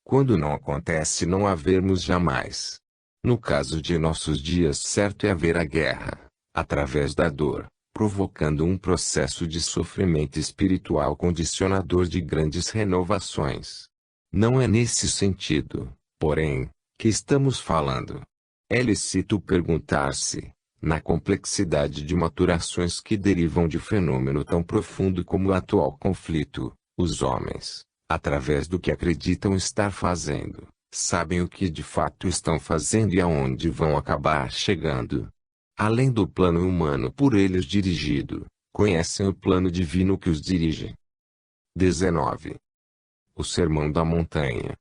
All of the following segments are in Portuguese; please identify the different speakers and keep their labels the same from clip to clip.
Speaker 1: Quando não acontece não havermos jamais. No caso de nossos dias, certo é haver a guerra, através da dor, provocando um processo de sofrimento espiritual condicionador de grandes renovações. Não é nesse sentido, porém, que estamos falando. É lícito perguntar-se, na complexidade de maturações que derivam de fenômeno tão profundo como o atual conflito, os homens, através do que acreditam estar fazendo, sabem o que de fato estão fazendo e aonde vão acabar chegando. Além do plano humano por eles dirigido, conhecem o plano divino que os dirige. 19. O Sermão da Montanha.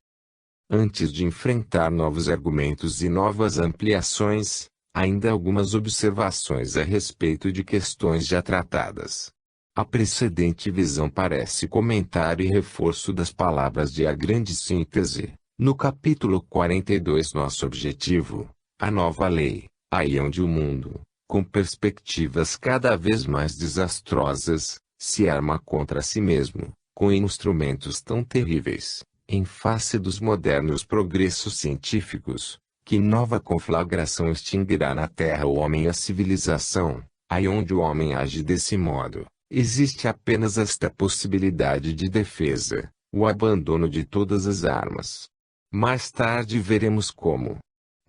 Speaker 1: Antes de enfrentar novos argumentos e novas ampliações, ainda algumas observações a respeito de questões já tratadas. A precedente visão parece comentário e reforço das palavras de A Grande Síntese, no capítulo 42. Nosso objetivo, a nova lei, aí onde o mundo, com perspectivas cada vez mais desastrosas, se arma contra si mesmo, com instrumentos tão terríveis, em face dos modernos progressos científicos, que nova conflagração extinguirá na Terra o homem e a civilização. Aí onde o homem age desse modo, existe apenas esta possibilidade de defesa, o abandono de todas as armas. Mais tarde veremos como.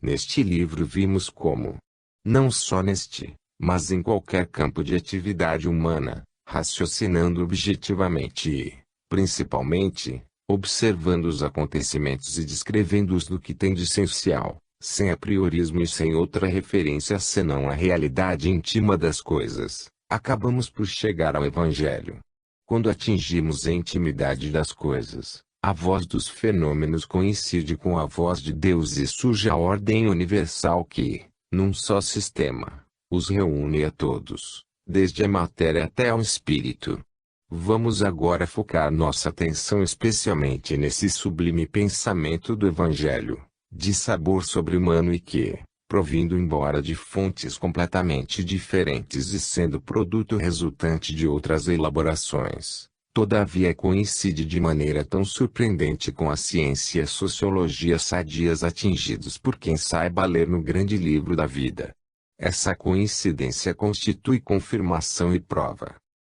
Speaker 1: Neste livro vimos como. Não só neste, mas em qualquer campo de atividade humana, raciocinando objetivamente e, principalmente, observando os acontecimentos e descrevendo-os no que tem de essencial, sem apriorismo e sem outra referência senão a realidade íntima das coisas, acabamos por chegar ao Evangelho. Quando atingimos a intimidade das coisas, a voz dos fenômenos coincide com a voz de Deus e surge a ordem universal que, num só sistema, os reúne a todos, desde a matéria até ao espírito. Vamos agora focar nossa atenção especialmente nesse sublime pensamento do Evangelho, de sabor sobre-humano e que, provindo embora de fontes completamente diferentes e sendo produto resultante de outras elaborações, todavia coincide de maneira tão surpreendente com a ciência e a sociologia sadias atingidos por quem saiba ler no grande livro da vida. Essa coincidência constitui confirmação e prova.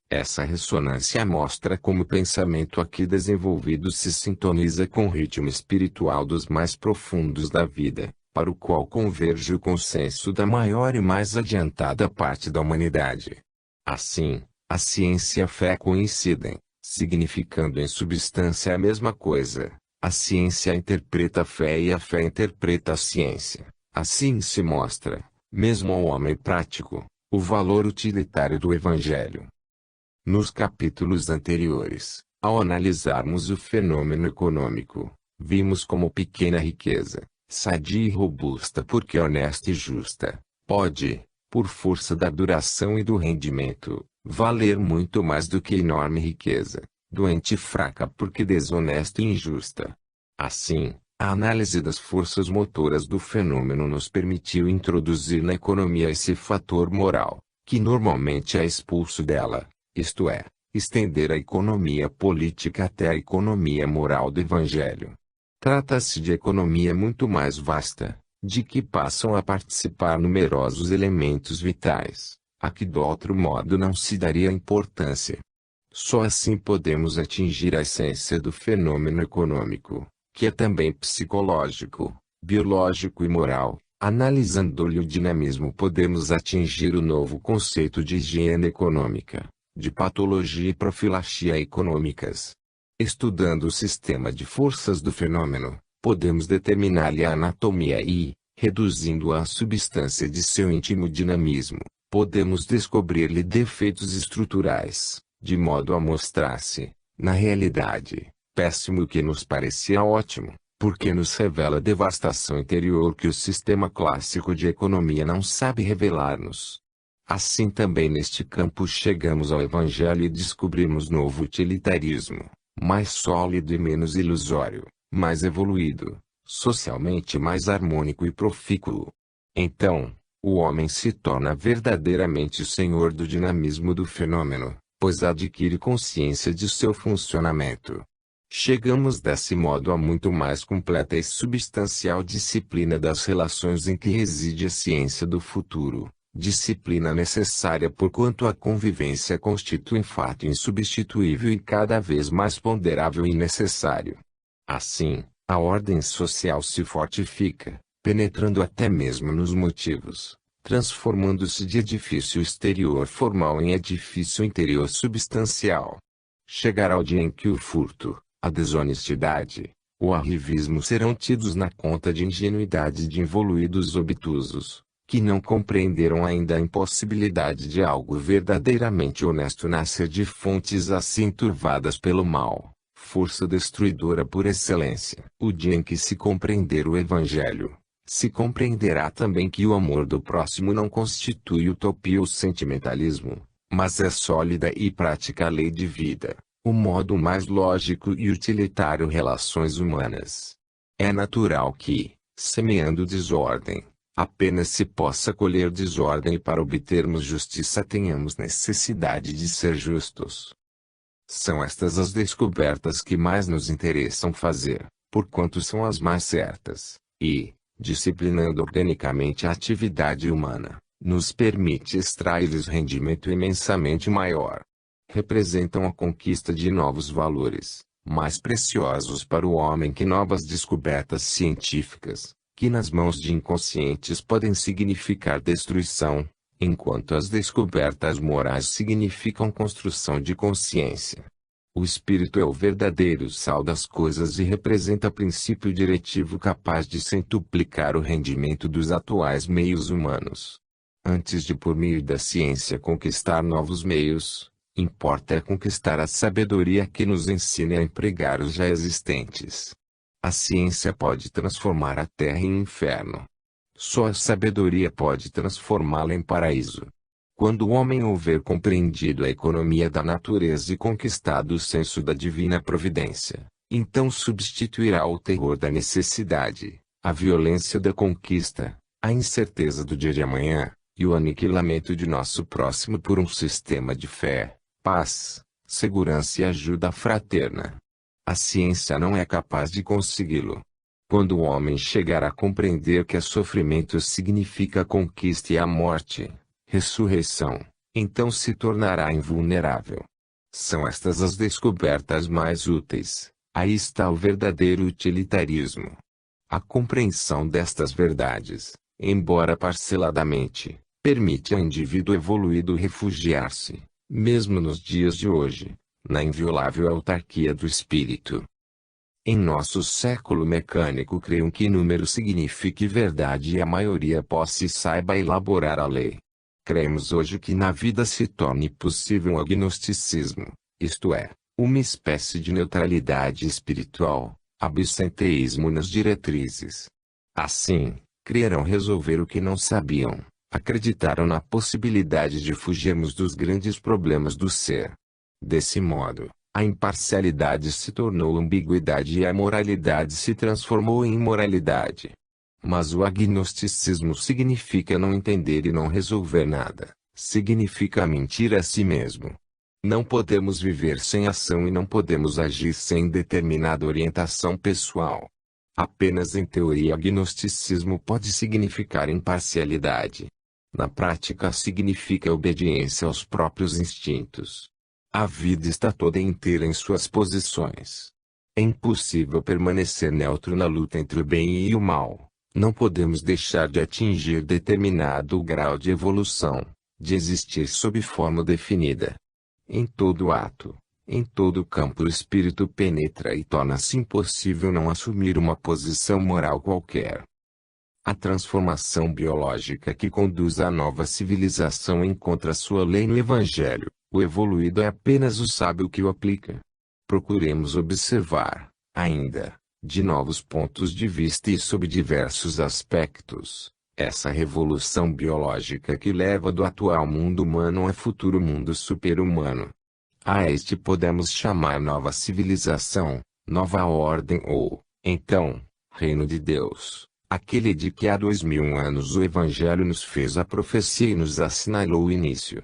Speaker 1: Essa ressonância mostra como o pensamento aqui desenvolvido se sintoniza com o ritmo espiritual dos mais profundos da vida, para o qual converge o consenso da maior e mais adiantada parte da humanidade. Assim, a ciência e a fé coincidem, significando em substância a mesma coisa. A ciência interpreta a fé e a fé interpreta a ciência. Assim se mostra, mesmo ao homem prático, o valor utilitário do Evangelho. Nos capítulos anteriores, ao analisarmos o fenômeno econômico, vimos como pequena riqueza, sadia e robusta porque honesta e justa, pode, por força da duração e do rendimento, valer muito mais do que enorme riqueza, doente e fraca porque desonesta e injusta. Assim, a análise das forças motoras do fenômeno nos permitiu introduzir na economia esse fator moral, que normalmente é expulso dela. Isto é, estender a economia política até a economia moral do Evangelho. Trata-se de economia muito mais vasta, de que passam a participar numerosos elementos vitais, a que do outro modo não se daria importância. Só assim podemos atingir a essência do fenômeno econômico, que é também psicológico, biológico e moral. Analisando-lhe o dinamismo podemos atingir o novo conceito de higiene econômica, de patologia e profilaxia econômicas. Estudando o sistema de forças do fenômeno, podemos determinar-lhe a anatomia e, reduzindo a substância de seu íntimo dinamismo, podemos descobrir-lhe defeitos estruturais, de modo a mostrar-se, na realidade, péssimo que nos parecia ótimo, porque nos revela a devastação interior que o sistema clássico de economia não sabe revelar-nos. Assim também neste campo chegamos ao Evangelho e descobrimos novo utilitarismo, mais sólido e menos ilusório, mais evoluído, socialmente mais harmônico e profícuo. Então, o homem se torna verdadeiramente o senhor do dinamismo do fenômeno, pois adquire consciência de seu funcionamento. Chegamos desse modo a muito mais completa e substancial disciplina das relações em que reside a ciência do futuro, disciplina necessária porquanto a convivência constitui um fato insubstituível e cada vez mais ponderável e necessário. Assim, a ordem social se fortifica, penetrando até mesmo nos motivos, transformando-se de edifício exterior formal em edifício interior substancial. Chegará o dia em que o furto, a desonestidade, o arrivismo serão tidos na conta de ingenuidade de involuídos obtusos, que não compreenderam ainda a impossibilidade de algo verdadeiramente honesto nascer de fontes assim turvadas pelo mal, força destruidora por excelência. O dia em que se compreender o Evangelho, se compreenderá também que o amor do próximo não constitui utopia ou sentimentalismo, mas é sólida e prática lei de vida, o modo mais lógico e utilitário relações humanas. É natural que, semeando desordem, apenas se possa colher desordem e para obtermos justiça tenhamos necessidade de ser justos. São estas as descobertas que mais nos interessam fazer, porquanto são as mais certas, e, disciplinando organicamente a atividade humana, nos permite extrair-lhes rendimento imensamente maior. Representam a conquista de novos valores, mais preciosos para o homem que novas descobertas científicas, que nas mãos de inconscientes podem significar destruição, enquanto as descobertas morais significam construção de consciência. O espírito é o verdadeiro sal das coisas e representa princípio diretivo capaz de centuplicar o rendimento dos atuais meios humanos. Antes de por meio da ciência conquistar novos meios, importa conquistar a sabedoria que nos ensine a empregar os já existentes. A ciência pode transformar a terra em inferno. Só a sabedoria pode transformá-la em paraíso. Quando o homem houver compreendido a economia da natureza e conquistado o senso da divina providência, então substituirá o terror da necessidade, a violência da conquista, a incerteza do dia de amanhã, e o aniquilamento de nosso próximo por um sistema de fé, paz, segurança e ajuda fraterna. A ciência não é capaz de consegui-lo. Quando o homem chegar a compreender que sofrimento significa a conquista e a morte, ressurreição, então se tornará invulnerável. São estas as descobertas mais úteis. Aí está o verdadeiro utilitarismo. A compreensão destas verdades, embora parceladamente, permite ao indivíduo evoluído refugiar-se, mesmo nos dias de hoje, na inviolável autarquia do espírito. Em nosso século mecânico creiam que número signifique verdade e a maioria posse saiba elaborar a lei. Cremos hoje que na vida se torne possível o agnosticismo, isto é, uma espécie de neutralidade espiritual, absenteísmo nas diretrizes. Assim, crerão resolver o que não sabiam, acreditaram na possibilidade de fugirmos dos grandes problemas do ser. Desse modo, a imparcialidade se tornou ambiguidade e a moralidade se transformou em imoralidade. Mas o agnosticismo significa não entender e não resolver nada, significa mentir a si mesmo. Não podemos viver sem ação e não podemos agir sem determinada orientação pessoal. Apenas em teoria agnosticismo pode significar imparcialidade. Na prática significa obediência aos próprios instintos. A vida está toda inteira em suas posições. É impossível permanecer neutro na luta entre o bem e o mal. Não podemos deixar de atingir determinado grau de evolução, de existir sob forma definida. Em todo ato, em todo campo o espírito penetra e torna-se impossível não assumir uma posição moral qualquer. A transformação biológica que conduz à nova civilização encontra sua lei no Evangelho. O evoluído é apenas o sábio que o aplica. Procuremos observar, ainda, de novos pontos de vista e sob diversos aspectos, essa revolução biológica que leva do atual mundo humano ao futuro mundo super-humano. A este podemos chamar nova civilização, nova ordem ou, então, reino de Deus, aquele de que há 2000 anos o Evangelho nos fez a profecia e nos assinalou o início.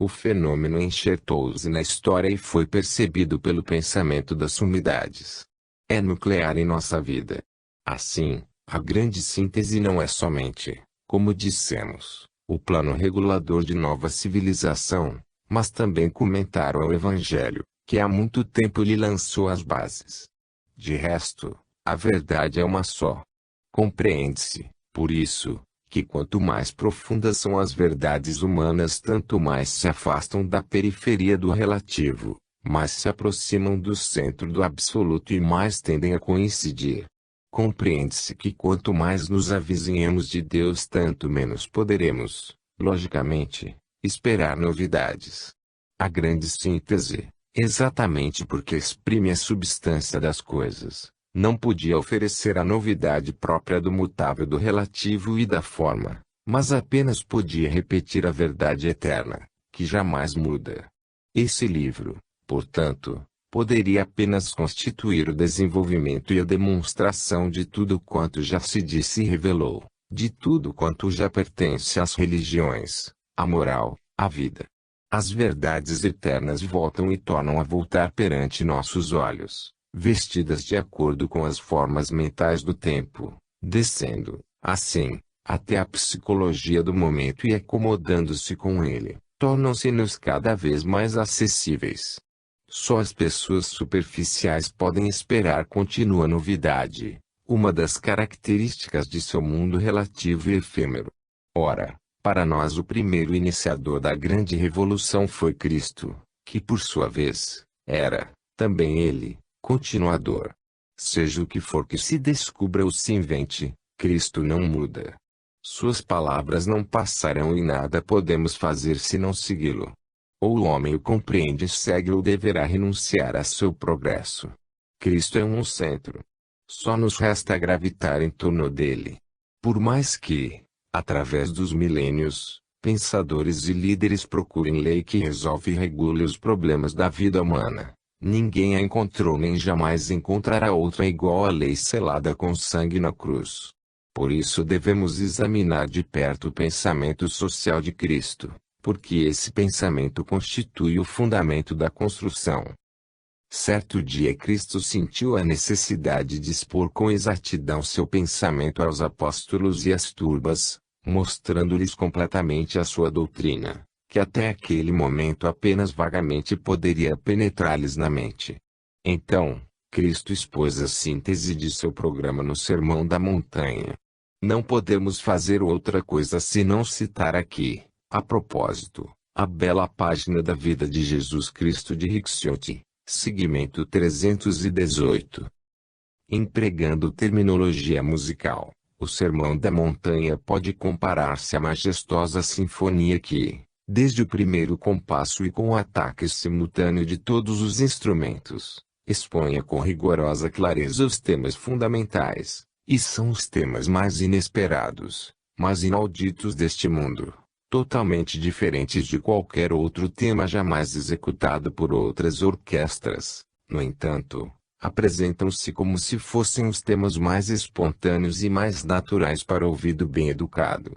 Speaker 1: O fenômeno enxertou-se na história e foi percebido pelo pensamento das sumidades. É nuclear em nossa vida. Assim, a grande síntese não é somente, como dissemos, o plano regulador de nova civilização, mas também comentar ao Evangelho, que há muito tempo lhe lançou as bases. De resto, a verdade é uma só. Compreende-se, por isso, que quanto mais profundas são as verdades humanas, tanto mais se afastam da periferia do relativo, mais se aproximam do centro do absoluto e mais tendem a coincidir. Compreende-se que quanto mais nos avizinhemos de Deus, tanto menos poderemos, logicamente, esperar novidades. A grande síntese, exatamente porque exprime a substância das coisas, não podia oferecer a novidade própria do mutável, do relativo e da forma, mas apenas podia repetir a verdade eterna, que jamais muda. Esse livro, portanto, poderia apenas constituir o desenvolvimento e a demonstração de tudo quanto já se disse e revelou, de tudo quanto já pertence às religiões, à moral, à vida. As verdades eternas voltam e tornam a voltar perante nossos olhos, vestidas de acordo com as formas mentais do tempo, descendo, assim, até a psicologia do momento e acomodando-se com ele, tornam-se-nos cada vez mais acessíveis. Só as pessoas superficiais podem esperar contínua novidade, uma das características de seu mundo relativo e efêmero. Ora, para nós o primeiro iniciador da grande revolução foi Cristo, que por sua vez, era, também ele, continuador. Seja o que for que se descubra ou se invente, Cristo não muda. Suas palavras não passarão e nada podemos fazer senão segui-lo. Ou o homem o compreende e segue ou deverá renunciar a seu progresso. Cristo é um centro. Só nos resta gravitar em torno dele. Por mais que, através dos milênios, pensadores e líderes procurem lei que resolve e regule os problemas da vida humana, ninguém a encontrou nem jamais encontrará outra igual à lei selada com sangue na cruz. Por isso devemos examinar de perto o pensamento social de Cristo, porque esse pensamento constitui o fundamento da construção. Certo dia Cristo sentiu a necessidade de expor com exatidão seu pensamento aos apóstolos e às turbas, mostrando-lhes completamente a sua doutrina, que até aquele momento apenas vagamente poderia penetrar-lhes na mente. Então, Cristo expôs a síntese de seu programa no Sermão da Montanha. Não podemos fazer outra coisa senão citar aqui, a propósito, a bela página da vida de Jesus Cristo de Ricciotti, segmento 318. Empregando terminologia musical, o Sermão da Montanha pode comparar-se à majestosa sinfonia que, desde o primeiro compasso e com o ataque simultâneo de todos os instrumentos, exponha com rigorosa clareza os temas fundamentais, e são os temas mais inesperados, mais inauditos deste mundo, totalmente diferentes de qualquer outro tema jamais executado por outras orquestras. No entanto, apresentam-se como se fossem os temas mais espontâneos e mais naturais para o ouvido bem educado.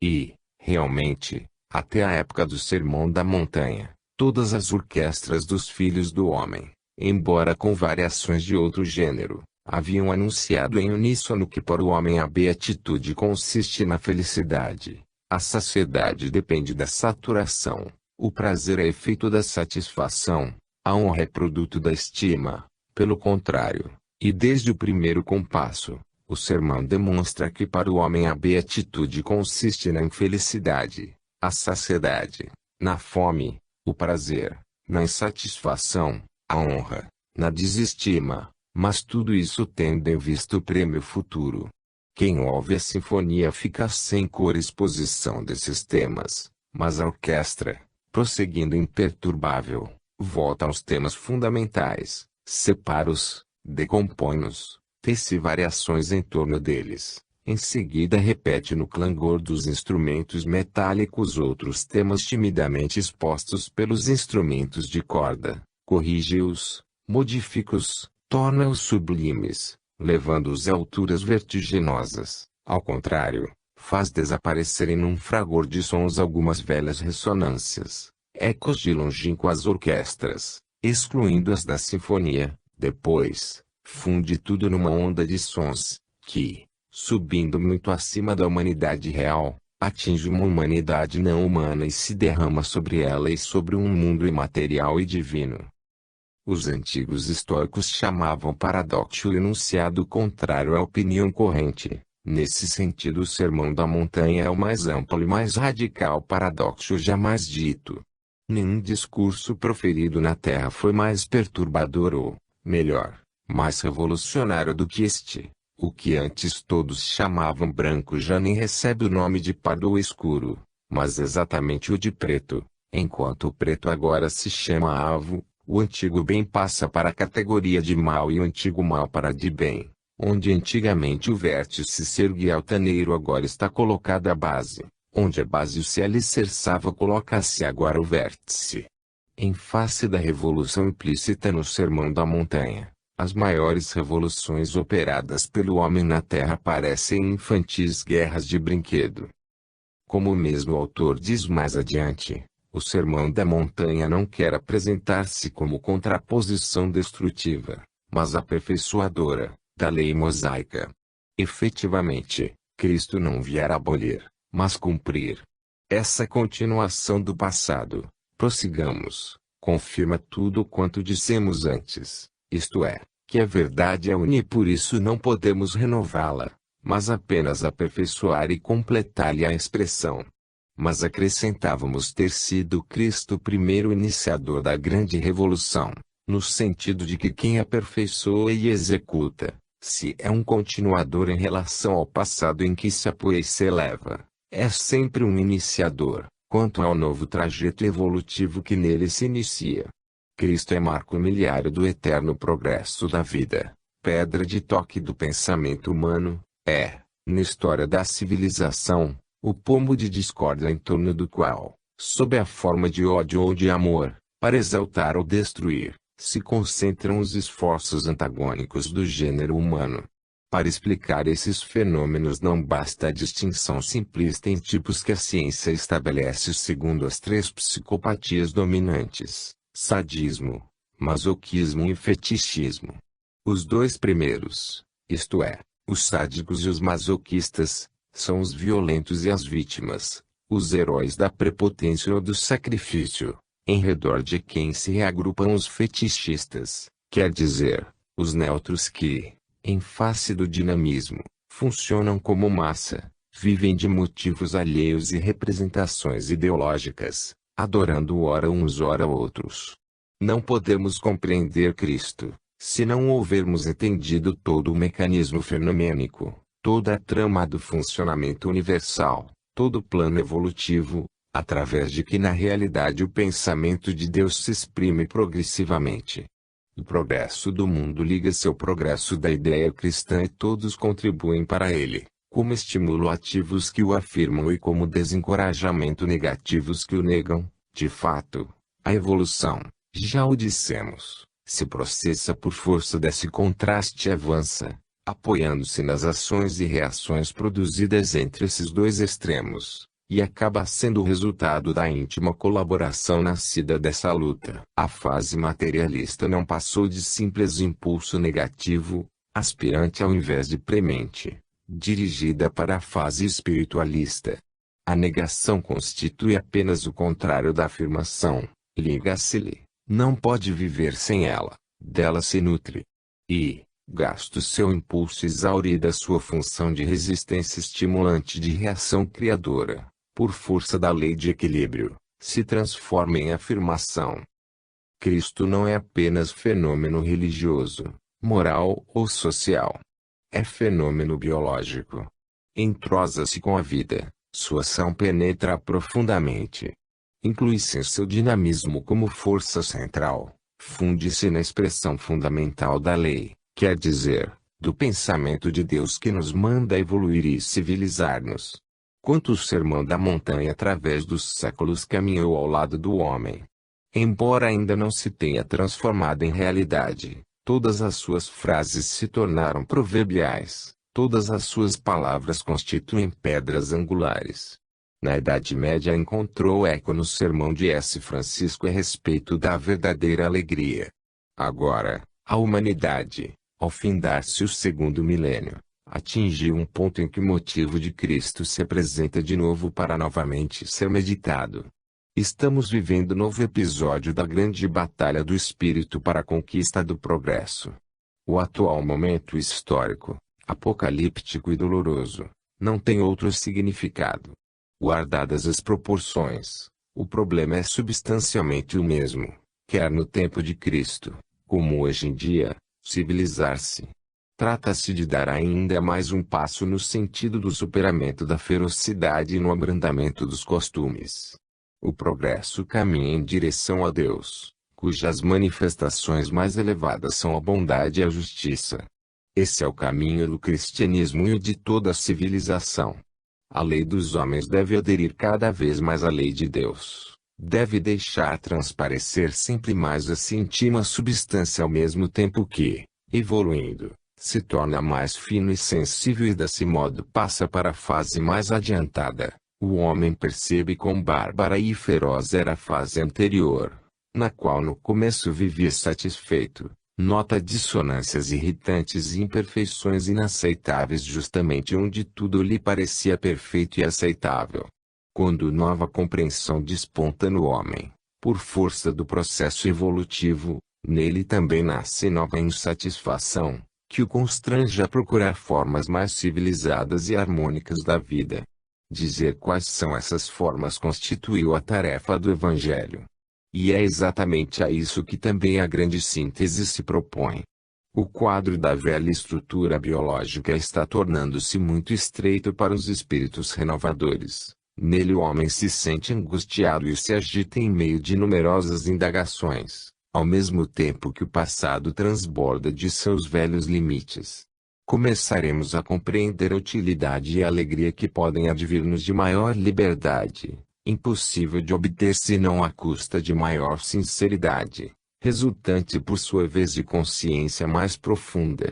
Speaker 1: E, realmente, até a época do Sermão da Montanha, todas as orquestras dos Filhos do Homem, embora com variações de outro gênero, haviam anunciado em uníssono que para o homem a beatitude consiste na felicidade, a saciedade depende da saturação, o prazer é efeito da satisfação, a honra é produto da estima. Pelo contrário, e desde o primeiro compasso, o sermão demonstra que para o homem a beatitude consiste na infelicidade, a saciedade, na fome, o prazer, na insatisfação, a honra, na desestima, mas tudo isso tendo em vista o prêmio futuro. Quem ouve a sinfonia fica sem cor exposição desses temas, mas a orquestra, prosseguindo imperturbável, volta aos temas fundamentais, separa-os, decompõe-os, tece variações em torno deles. Em seguida repete no clangor dos instrumentos metálicos outros temas timidamente expostos pelos instrumentos de corda, corrige-os, modifica-os, torna-os sublimes, levando-os a alturas vertiginosas. Ao contrário, faz desaparecerem num fragor de sons algumas velhas ressonâncias, ecos de longínquas orquestras, excluindo-as da sinfonia. Depois, funde tudo numa onda de sons, que, subindo muito acima da humanidade real, atinge uma humanidade não humana e se derrama sobre ela e sobre um mundo imaterial e divino. Os antigos estoicos chamavam paradoxo o enunciado contrário à opinião corrente. Nesse sentido, o Sermão da Montanha é o mais amplo e mais radical paradoxo jamais dito. Nenhum discurso proferido na Terra foi mais perturbador ou, melhor, mais revolucionário do que este. O que antes todos chamavam branco já nem recebe o nome de pardo ou escuro, mas exatamente o de preto. Enquanto o preto agora se chama avo, o antigo bem passa para a categoria de mal e o antigo mal para de bem. Onde antigamente o vértice se erguia altaneiro agora está colocada a base. Onde a base se alicerçava coloca-se agora o vértice. Em face da revolução implícita no Sermão da Montanha, as maiores revoluções operadas pelo homem na Terra parecem infantis guerras de brinquedo. Como o mesmo autor diz mais adiante, o Sermão da Montanha não quer apresentar-se como contraposição destrutiva, mas aperfeiçoadora, da lei mosaica. Efetivamente, Cristo não vier abolir, mas cumprir. Essa continuação do passado, prossigamos, confirma tudo quanto dissemos antes, isto é, que a verdade é una e por isso não podemos renová-la, mas apenas aperfeiçoar e completar-lhe a expressão. Mas acrescentávamos ter sido Cristo o primeiro iniciador da grande revolução, no sentido de que quem aperfeiçoa e executa, se é um continuador em relação ao passado em que se apoia e se eleva, é sempre um iniciador, quanto ao novo trajeto evolutivo que nele se inicia. Cristo é marco miliário do eterno progresso da vida, pedra de toque do pensamento humano, na história da civilização, o pomo de discórdia em torno do qual, sob a forma de ódio ou de amor, para exaltar ou destruir, se concentram os esforços antagônicos do gênero humano. Para explicar esses fenômenos não basta a distinção simplista em tipos que a ciência estabelece segundo as três psicopatias dominantes, sadismo, masoquismo e fetichismo. Os dois primeiros, isto é, os sádicos e os masoquistas, são os violentos e as vítimas, os heróis da prepotência ou do sacrifício, em redor de quem se reagrupam os fetichistas, quer dizer, os neutros que, em face do dinamismo, funcionam como massa, vivem de motivos alheios e representações ideológicas, adorando ora uns ora outros. Não podemos compreender Cristo, se não houvermos entendido todo o mecanismo fenomênico, toda a trama do funcionamento universal, todo o plano evolutivo, através de que na realidade o pensamento de Deus se exprime progressivamente. O progresso do mundo liga-se ao progresso da ideia cristã e todos contribuem para ele, como estímulo ativos que o afirmam e como desencorajamento negativos que o negam. De fato, a evolução, já o dissemos, se processa por força desse contraste e avança, apoiando-se nas ações e reações produzidas entre esses dois extremos, e acaba sendo o resultado da íntima colaboração nascida dessa luta. A fase materialista não passou de simples impulso negativo, aspirante ao invés de premente, dirigida para a fase espiritualista. A negação constitui apenas o contrário da afirmação, liga-se-lhe, não pode viver sem ela, dela se nutre. E, gasto seu impulso exaurida sua função de resistência estimulante de reação criadora, por força da lei de equilíbrio, se transforma em afirmação. Cristo não é apenas fenômeno religioso, moral ou social. É fenômeno biológico. Entrosa-se com a vida, sua ação penetra profundamente. Inclui-se em seu dinamismo como força central, funde-se na expressão fundamental da lei, quer dizer, do pensamento de Deus que nos manda evoluir e civilizar-nos. Quanto o Sermão da Montanha através dos séculos caminhou ao lado do homem. Embora ainda não se tenha transformado em realidade, todas as suas frases se tornaram proverbiais, todas as suas palavras constituem pedras angulares. Na Idade Média encontrou eco no sermão de S. Francisco a respeito da verdadeira alegria. Agora, a humanidade, ao findar-se o segundo milênio, atingiu um ponto em que o motivo de Cristo se apresenta de novo para novamente ser meditado. Estamos vivendo novo episódio da grande batalha do Espírito para a conquista do progresso. O atual momento histórico, apocalíptico e doloroso, não tem outro significado. Guardadas as proporções, o problema é substancialmente o mesmo, quer no tempo de Cristo, como hoje em dia, civilizar-se. Trata-se de dar ainda mais um passo no sentido do superamento da ferocidade e no abrandamento dos costumes. O progresso caminha em direção a Deus, cujas manifestações mais elevadas são a bondade e a justiça. Esse é o caminho do cristianismo e o de toda a civilização. A lei dos homens deve aderir cada vez mais à lei de Deus. Deve deixar transparecer sempre mais essa íntima substância ao mesmo tempo que, evoluindo, se torna mais fino e sensível e desse modo passa para a fase mais adiantada. O homem percebe quão bárbara e feroz era a fase anterior, na qual no começo vivia satisfeito. Nota dissonâncias irritantes e imperfeições inaceitáveis justamente onde tudo lhe parecia perfeito e aceitável. Quando nova compreensão desponta no homem, por força do processo evolutivo, nele também nasce nova insatisfação, que o constrange a procurar formas mais civilizadas e harmônicas da vida. Dizer quais são essas formas constituiu a tarefa do Evangelho. E é exatamente a isso que também a grande síntese se propõe. O quadro da velha estrutura biológica está tornando-se muito estreito para os espíritos renovadores. Nele o homem se sente angustiado e se agita em meio de numerosas indagações, ao mesmo tempo que o passado transborda de seus velhos limites. Começaremos a compreender a utilidade e a alegria que podem advir-nos de maior liberdade, impossível de obter senão à custa de maior sinceridade, resultante por sua vez de consciência mais profunda.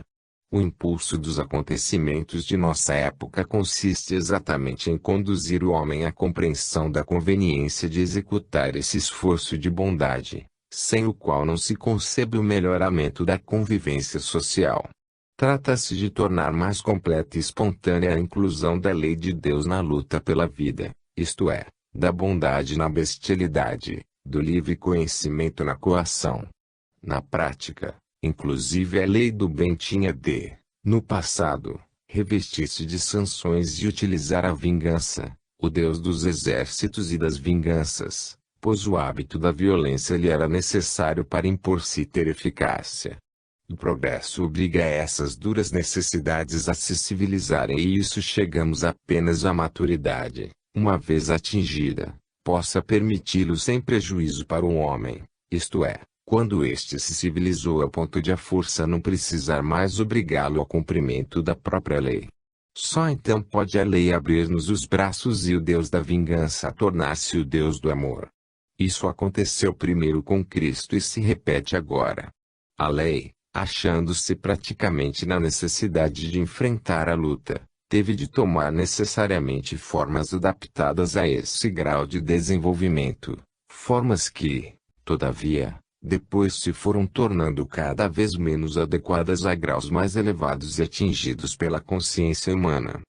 Speaker 1: O impulso dos acontecimentos de nossa época consiste exatamente em conduzir o homem à compreensão da conveniência de executar esse esforço de bondade, sem o qual não se concebe o melhoramento da convivência social. Trata-se de tornar mais completa e espontânea a inclusão da lei de Deus na luta pela vida, isto é, da bondade na bestialidade, do livre conhecimento na coação. Na prática, inclusive a lei do bem tinha de, no passado, revestir-se de sanções e utilizar a vingança, o Deus dos exércitos e das vinganças, pois o hábito da violência lhe era necessário para impor-se e ter eficácia. O progresso obriga essas duras necessidades a se civilizarem e isso chegamos apenas à maturidade, uma vez atingida, possa permiti-lo sem prejuízo para o homem, isto é, quando este se civilizou a ponto de a força não precisar mais obrigá-lo ao cumprimento da própria lei. Só então pode a lei abrir-nos os braços e o Deus da vingança tornar-se o Deus do amor. Isso aconteceu primeiro com Cristo e se repete agora. A lei, achando-se praticamente na necessidade de enfrentar a luta, teve de tomar necessariamente formas adaptadas a esse grau de desenvolvimento, formas que, todavia, depois se foram tornando cada vez menos adequadas a graus mais elevados e atingidos pela consciência humana.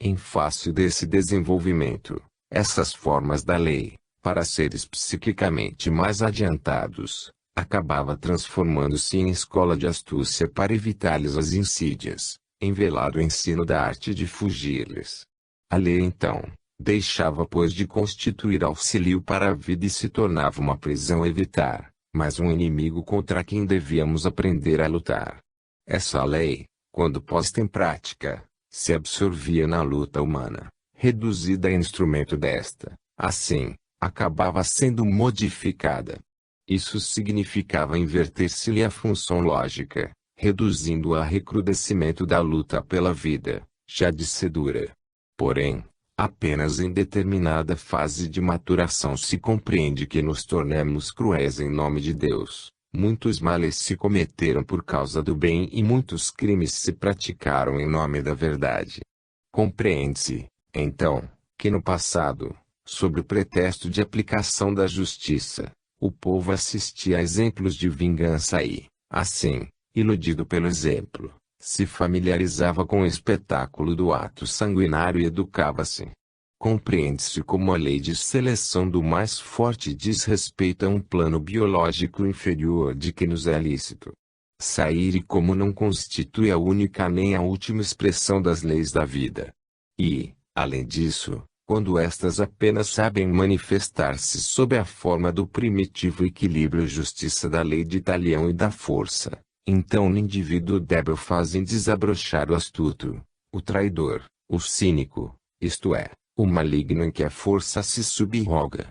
Speaker 1: Em face desse desenvolvimento, essas formas da lei, para seres psiquicamente mais adiantados, acabava transformando-se em escola de astúcia para evitar-lhes as insídias, em velado ensino da arte de fugir-lhes. A lei então, deixava pois de constituir auxílio para a vida e se tornava uma prisão a evitar, mas um inimigo contra quem devíamos aprender a lutar. Essa lei, quando posta em prática, se absorvia na luta humana, reduzida a instrumento desta, assim, acabava sendo modificada. Isso significava inverter-se-lhe a função lógica, reduzindo-a a recrudescimento da luta pela vida, já de ser dura. Porém, apenas em determinada fase de maturação se compreende que nos tornamos cruéis em nome de Deus. Muitos males se cometeram por causa do bem e muitos crimes se praticaram em nome da verdade. Compreende-se, então, que no passado, Sob o pretexto de aplicação da justiça, o povo assistia a exemplos de vingança e, assim, iludido pelo exemplo, se familiarizava com o espetáculo do ato sanguinário e educava-se. Compreende-se como a lei de seleção do mais forte diz respeito a um plano biológico inferior de que nos é lícito sair e como não constitui a única nem a última expressão das leis da vida. E, além disso, quando estas apenas sabem manifestar-se sob a forma do primitivo equilíbrio e justiça da lei de talião e da força, então o indivíduo débil fazem desabrochar o astuto, o traidor, o cínico, isto é, o maligno em que a força se subroga.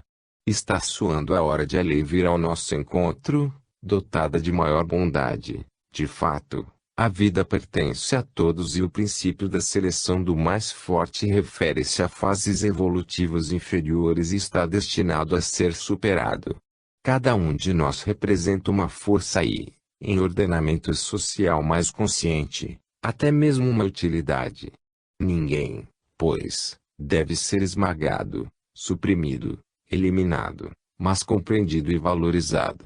Speaker 1: Está soando a hora de a lei vir ao nosso encontro, dotada de maior bondade. De fato, a vida pertence a todos e o princípio da seleção do mais forte refere-se a fases evolutivas inferiores e está destinado a ser superado. Cada um de nós representa uma força e, em ordenamento social mais consciente, até mesmo uma utilidade. Ninguém, pois, deve ser esmagado, suprimido, eliminado, mas compreendido e valorizado.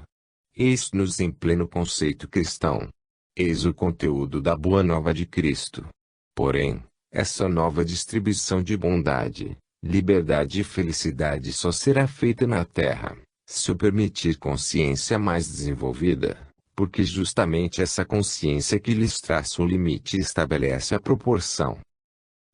Speaker 1: Eis-nos em pleno conceito cristão. Eis o conteúdo da Boa Nova de Cristo. Porém, essa nova distribuição de bondade, liberdade e felicidade só será feita na Terra, se o permitir consciência mais desenvolvida, porque justamente essa consciência que lhes traça o limite e estabelece a proporção.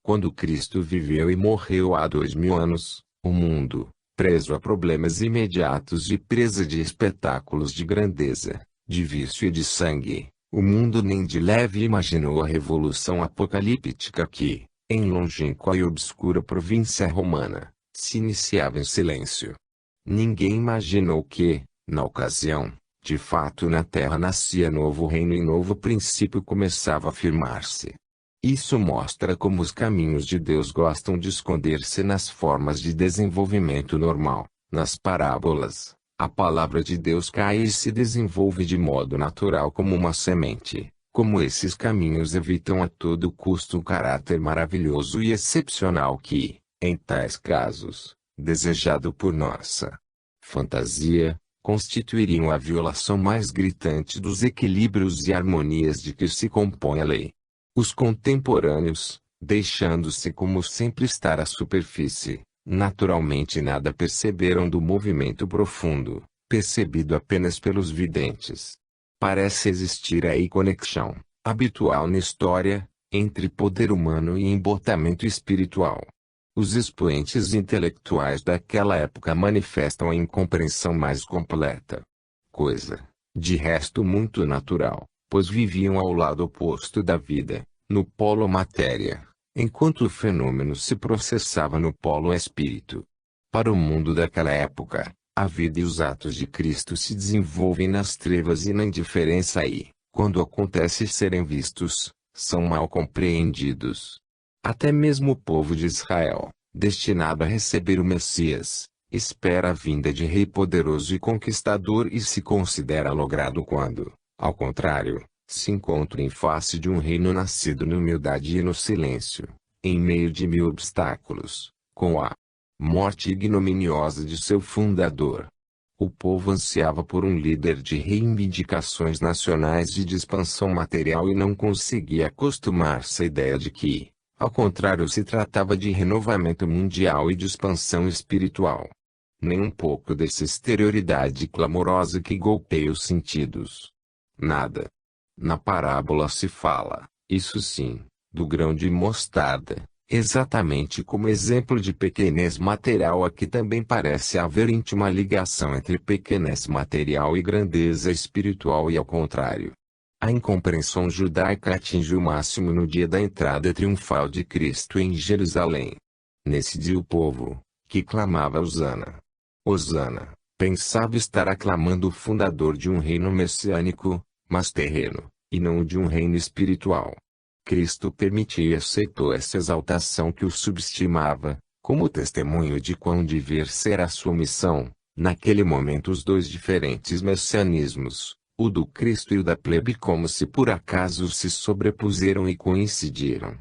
Speaker 1: Quando Cristo viveu e morreu há 2000 anos, o mundo, preso a problemas imediatos e presa de espetáculos de grandeza, de vício e de sangue, o mundo nem de leve imaginou a revolução apocalíptica que, em longínqua e obscura província romana, se iniciava em silêncio. Ninguém imaginou que, na ocasião, de fato na terra nascia novo reino e novo princípio começava a firmar-se. Isso mostra como os caminhos de Deus gostam de esconder-se nas formas de desenvolvimento normal, nas parábolas. A palavra de Deus cai e se desenvolve de modo natural como uma semente. Como esses caminhos evitam a todo custo o caráter maravilhoso e excepcional que, em tais casos, desejado por nossa fantasia, constituiriam a violação mais gritante dos equilíbrios e harmonias de que se compõe a lei. Os contemporâneos, deixando-se como sempre estar à superfície, naturalmente nada perceberam do movimento profundo, percebido apenas pelos videntes. Parece existir aí conexão, habitual na história, entre poder humano e embotamento espiritual. Os expoentes intelectuais daquela época manifestam a incompreensão mais completa. Coisa, de resto muito natural, pois viviam ao lado oposto da vida, no polo matéria, enquanto o fenômeno se processava no polo espírito. Para o mundo daquela época, a vida e os atos de Cristo se desenvolvem nas trevas e na indiferença e, quando acontece serem vistos, são mal compreendidos. Até mesmo o povo de Israel, destinado a receber o Messias, espera a vinda de rei poderoso e conquistador e se considera logrado quando, ao contrário, se encontra em face de um reino nascido na humildade e no silêncio, em meio de mil obstáculos, com a morte ignominiosa de seu fundador. O povo ansiava por um líder de reivindicações nacionais e de expansão material e não conseguia acostumar-se à ideia de que, ao contrário, se tratava de renovamento mundial e de expansão espiritual. Nem um pouco dessa exterioridade clamorosa que golpeia os sentidos. Nada. Na parábola se fala, isso sim, do grão de mostarda, exatamente como exemplo de pequenez material. Aqui também parece haver íntima ligação entre pequenez material e grandeza espiritual e ao contrário. A incompreensão judaica atinge o máximo no dia da entrada triunfal de Cristo em Jerusalém. Nesse dia o povo, que clamava Hosana, Hosana, pensava estar aclamando o fundador de um reino messiânico, mas terreno, e não de um reino espiritual. Cristo permitiu e aceitou essa exaltação que o subestimava, como testemunho de quão diversa era a sua missão. Naquele momento os dois diferentes messianismos, o do Cristo e o da plebe, como se por acaso se sobrepuseram e coincidiram.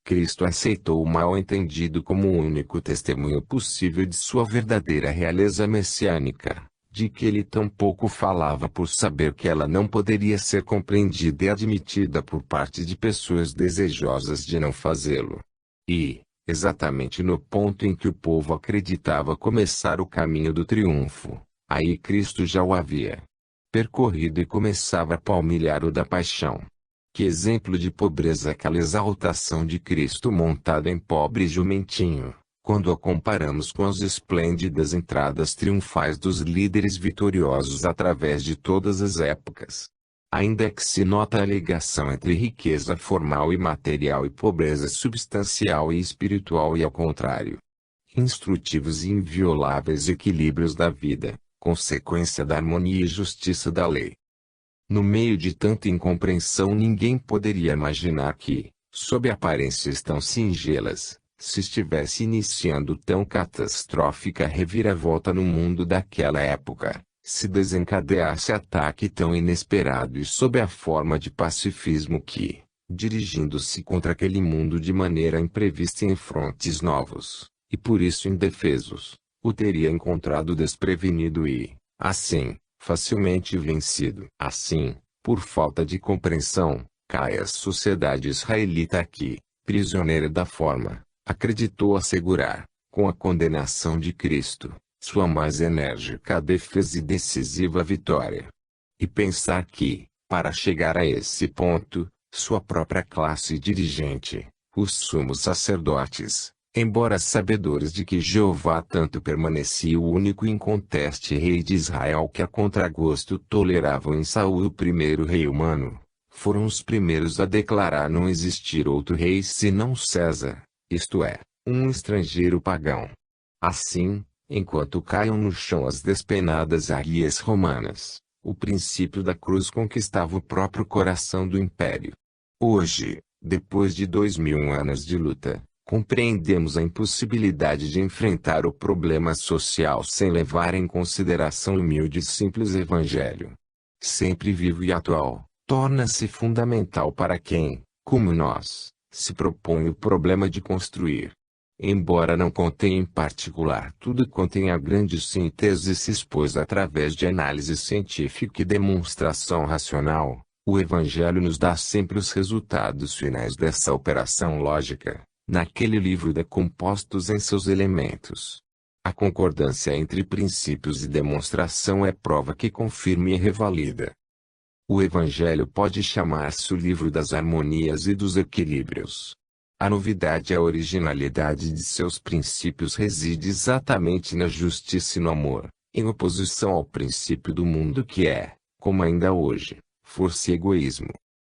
Speaker 1: Cristo aceitou o mal-entendido como o único testemunho possível de sua verdadeira realeza messiânica, de que ele tampouco falava por saber que ela não poderia ser compreendida e admitida por parte de pessoas desejosas de não fazê-lo. E, exatamente no ponto em que o povo acreditava começar o caminho do triunfo, aí Cristo já o havia percorrido e começava a palmilhar o da paixão. Que exemplo de pobreza aquela exaltação de Cristo montada em pobre jumentinho, quando a comparamos com as esplêndidas entradas triunfais dos líderes vitoriosos através de todas as épocas. Ainda é que se nota a ligação entre riqueza formal e material e pobreza substancial e espiritual e ao contrário. Instrutivos e invioláveis equilíbrios da vida, consequência da harmonia e justiça da lei. No meio de tanta incompreensão ninguém poderia imaginar que, sob aparências tão singelas, se estivesse iniciando tão catastrófica reviravolta no mundo daquela época, se desencadeasse ataque tão inesperado e sob a forma de pacifismo que, dirigindo-se contra aquele mundo de maneira imprevista em frontes novos, e por isso indefesos, o teria encontrado desprevenido e, assim, facilmente vencido. Assim, por falta de compreensão, cai a sociedade israelita que, prisioneira da forma, acreditou assegurar, com a condenação de Cristo, sua mais enérgica defesa e decisiva vitória. E pensar que, para chegar a esse ponto, sua própria classe dirigente, os sumos sacerdotes, embora sabedores de que Jeová tanto permanecia o único e inconteste rei de Israel que a contragosto toleravam em Saul o primeiro rei humano, foram os primeiros a declarar não existir outro rei senão César, isto é, um estrangeiro pagão. Assim, enquanto caiam no chão as despenadas águias romanas, o princípio da cruz conquistava o próprio coração do império. Hoje, depois de 2000 anos de luta, compreendemos a impossibilidade de enfrentar o problema social sem levar em consideração o humilde e simples Evangelho. Sempre vivo e atual, torna-se fundamental para quem, como nós, se propõe o problema de construir. Embora não contenha em particular tudo quanto em a grande síntese se expôs através de análise científica e demonstração racional, o Evangelho nos dá sempre os resultados finais dessa operação lógica, naquele livro decompostos em seus elementos. A concordância entre princípios e demonstração é prova que confirma e revalida. O Evangelho pode chamar-se o livro das harmonias e dos equilíbrios. A novidade e a originalidade de seus princípios reside exatamente na justiça e no amor, em oposição ao princípio do mundo que é, como ainda hoje, força e egoísmo.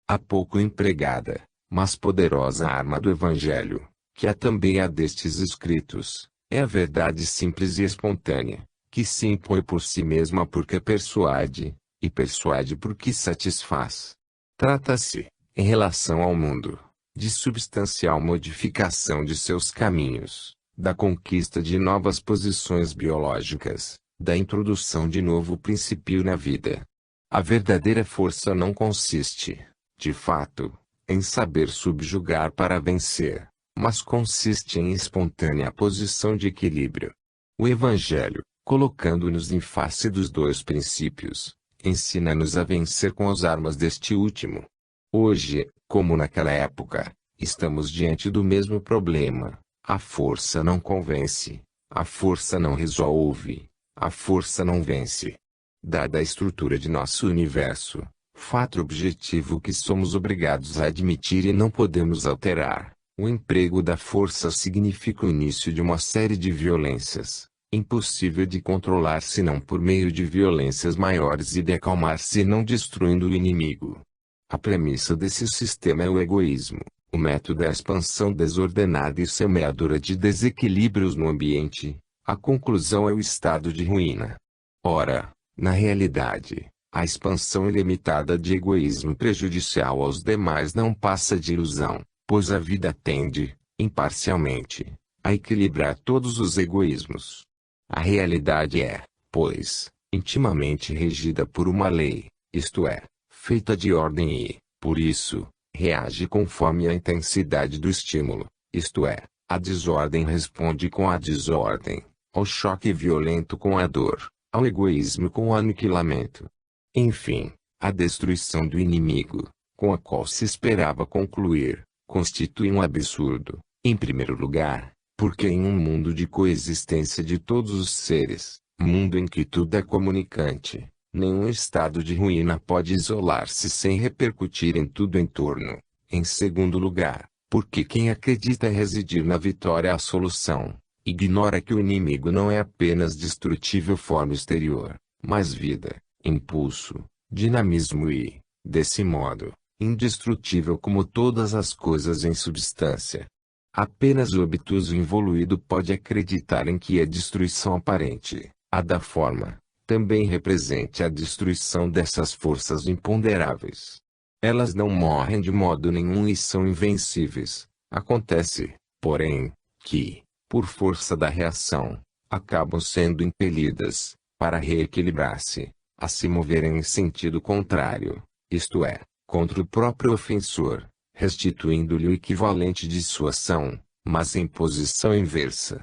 Speaker 1: A pouco empregada, mas poderosa arma do Evangelho, que é também a destes escritos, é a verdade simples e espontânea, que se impõe por si mesma porque persuade, e persuade porque satisfaz. Trata-se, em relação ao mundo, de substancial modificação de seus caminhos, da conquista de novas posições biológicas, da introdução de novo princípio na vida. A verdadeira força não consiste, de fato, em saber subjugar para vencer, mas consiste em espontânea posição de equilíbrio. O Evangelho, colocando-nos em face dos dois princípios, ensina-nos a vencer com as armas deste último. Hoje, como naquela época, estamos diante do mesmo problema. A força não convence, a força não resolve, a força não vence. Dada a estrutura de nosso universo, fato objetivo que somos obrigados a admitir e não podemos alterar, o emprego da força significa o início de uma série de violências, impossível de controlar senão por meio de violências maiores e de acalmar senão destruindo o inimigo. A premissa desse sistema é o egoísmo, o método é a expansão desordenada e semeadora de desequilíbrios no ambiente, a conclusão é o estado de ruína. Ora, na realidade, a expansão ilimitada de egoísmo prejudicial aos demais não passa de ilusão, pois a vida tende, imparcialmente, a equilibrar todos os egoísmos. A realidade é, pois, intimamente regida por uma lei, isto é, feita de ordem e, por isso, reage conforme a intensidade do estímulo, isto é, a desordem responde com a desordem, ao choque violento com a dor, ao egoísmo com o aniquilamento. Enfim, a destruição do inimigo, com a qual se esperava concluir, constitui um absurdo, em primeiro lugar, porque em um mundo de coexistência de todos os seres, mundo em que tudo é comunicante, nenhum estado de ruína pode isolar-se sem repercutir em tudo em torno. Em segundo lugar, porque quem acredita residir na vitória a solução, ignora que o inimigo não é apenas destrutível forma exterior, mas vida, impulso, dinamismo e, desse modo, indestrutível como todas as coisas em substância. Apenas o obtuso involuído pode acreditar em que a destruição aparente, a da forma, também represente a destruição dessas forças imponderáveis. Elas não morrem de modo nenhum e são invencíveis. Acontece, porém, que, por força da reação, acabam sendo impelidas, para reequilibrar-se, a se moverem em sentido contrário, isto é, contra o próprio ofensor, restituindo-lhe o equivalente de sua ação, mas em posição inversa.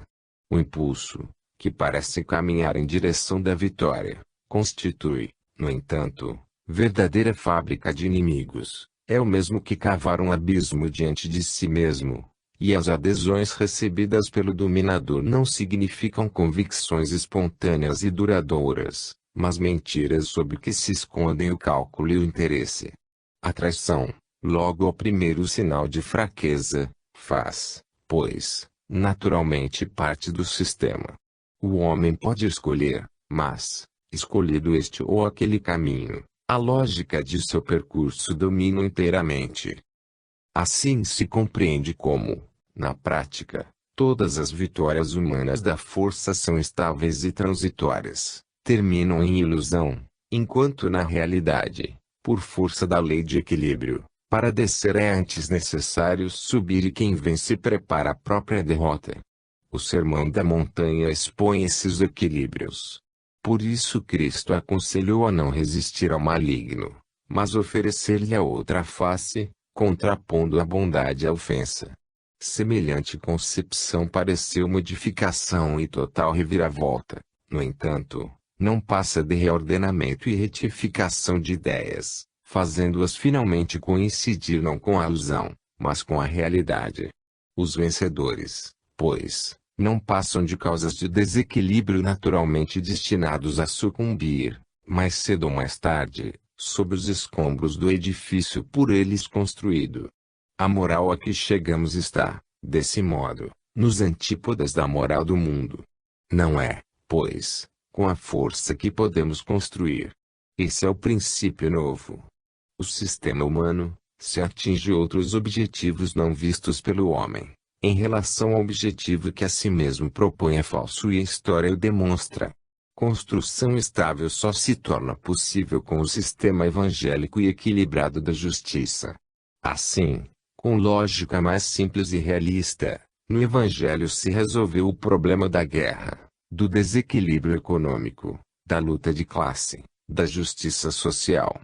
Speaker 1: O impulso, que parece caminhar em direção da vitória, constitui, no entanto, verdadeira fábrica de inimigos. É o mesmo que cavar um abismo diante de si mesmo. E as adesões recebidas pelo dominador não significam convicções espontâneas e duradouras, mas mentiras sob que se escondem o cálculo e o interesse. A traição, logo ao primeiro sinal de fraqueza, faz, pois, naturalmente parte do sistema. O homem pode escolher, mas, escolhido este ou aquele caminho, a lógica de seu percurso domina inteiramente. Assim se compreende como, na prática, todas as vitórias humanas da força são estáveis e transitórias, terminam em ilusão, enquanto na realidade, por força da lei de equilíbrio, para descer é antes necessário subir e quem vence prepara a própria derrota. O Sermão da Montanha expõe esses equilíbrios. Por isso Cristo aconselhou a não resistir ao maligno, mas oferecer-lhe a outra face, contrapondo a bondade à ofensa. Semelhante concepção pareceu modificação e total reviravolta, no entanto, não passa de reordenamento e retificação de ideias, fazendo-as finalmente coincidir não com a ilusão, mas com a realidade. Os vencedores, pois, não passam de causas de desequilíbrio naturalmente destinados a sucumbir, mais cedo ou mais tarde, sob os escombros do edifício por eles construído. A moral a que chegamos está, desse modo, nos antípodas da moral do mundo. Não é, pois, com a força que podemos construir. Esse é o princípio novo. O sistema humano, se atinge outros objetivos não vistos pelo homem, em relação ao objetivo que a si mesmo propõe é falso e a história o demonstra. Construção estável só se torna possível com o sistema evangélico e equilibrado da justiça. Assim, com lógica mais simples e realista, no Evangelho se resolveu o problema da guerra, do desequilíbrio econômico, da luta de classe, da justiça social.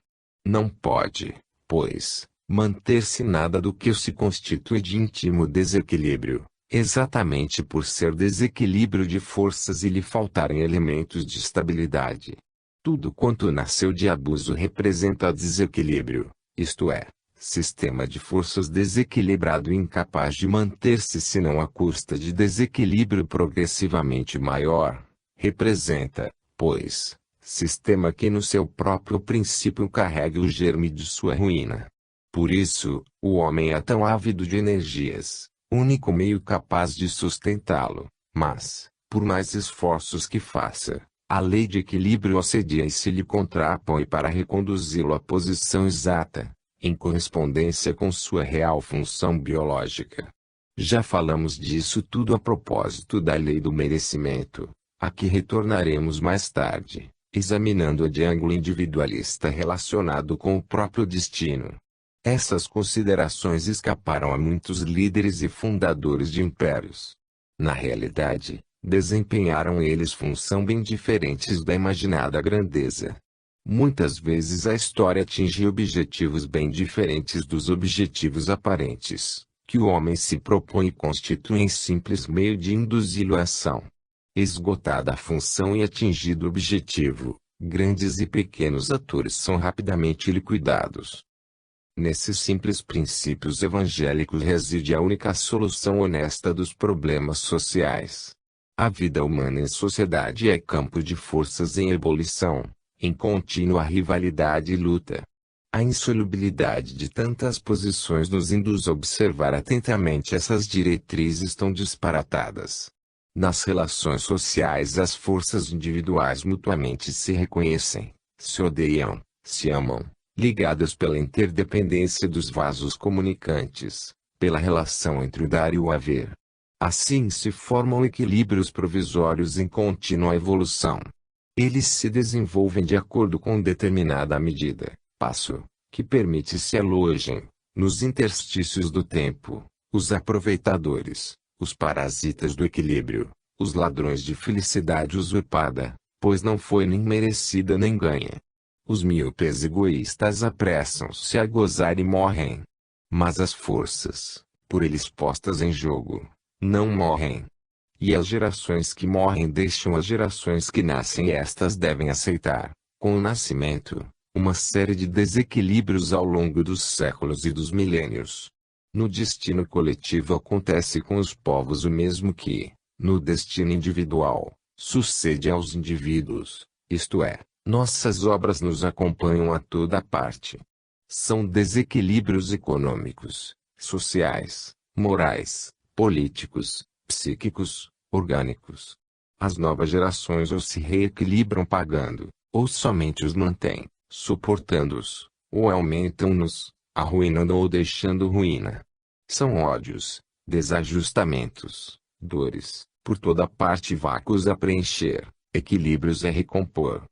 Speaker 1: Não pode, pois, manter-se nada do que se constitui de íntimo desequilíbrio, exatamente por ser desequilíbrio de forças e lhe faltarem elementos de estabilidade. Tudo quanto nasceu de abuso representa desequilíbrio, isto é, sistema de forças desequilibrado e incapaz de manter-se senão à custa de desequilíbrio progressivamente maior, representa, pois, sistema que no seu próprio princípio carrega o germe de sua ruína. Por isso, o homem é tão ávido de energias, único meio capaz de sustentá-lo, mas, por mais esforços que faça, a lei de equilíbrio assedia e se lhe contrapõe para reconduzi-lo à posição exata, em correspondência com sua real função biológica. Já falamos disso tudo a propósito da lei do merecimento, a que retornaremos mais tarde, examinando-a de ângulo individualista relacionado com o próprio destino. Essas considerações escaparam a muitos líderes e fundadores de impérios. Na realidade, desempenharam eles função bem diferentes da imaginada grandeza. Muitas vezes a história atinge objetivos bem diferentes dos objetivos aparentes, que o homem se propõe e constituem simples meio de induzi-lo à ação. Esgotada a função e atingido o objetivo, grandes e pequenos atores são rapidamente liquidados. Nesses simples princípios evangélicos reside a única solução honesta dos problemas sociais. A vida humana em sociedade é campo de forças em ebulição, em contínua rivalidade e luta. A insolubilidade de tantas posições nos induz a observar atentamente essas diretrizes tão disparatadas. Nas relações sociais as forças individuais mutuamente se reconhecem, se odeiam, se amam, ligadas pela interdependência dos vasos comunicantes, pela relação entre o dar e o haver. Assim se formam equilíbrios provisórios em contínua evolução. Eles se desenvolvem de acordo com determinada medida, passo, que permite se alojem, nos interstícios do tempo, os aproveitadores, os parasitas do equilíbrio, os ladrões de felicidade usurpada, pois não foi nem merecida nem ganha. Os míopes egoístas apressam-se a gozar e morrem. Mas as forças, por eles postas em jogo, não morrem. E as gerações que morrem deixam as gerações que nascem e estas devem aceitar, com o nascimento, uma série de desequilíbrios ao longo dos séculos e dos milênios. No destino coletivo acontece com os povos o mesmo que, no destino individual, sucede aos indivíduos, isto é, nossas obras nos acompanham a toda parte. São desequilíbrios econômicos, sociais, morais, políticos, psíquicos, orgânicos. As novas gerações ou se reequilibram pagando, ou somente os mantêm, suportando-os, ou aumentam-nos, arruinando ou deixando ruína. São ódios, desajustamentos, dores, por toda parte vácuos a preencher, equilíbrios a recompor.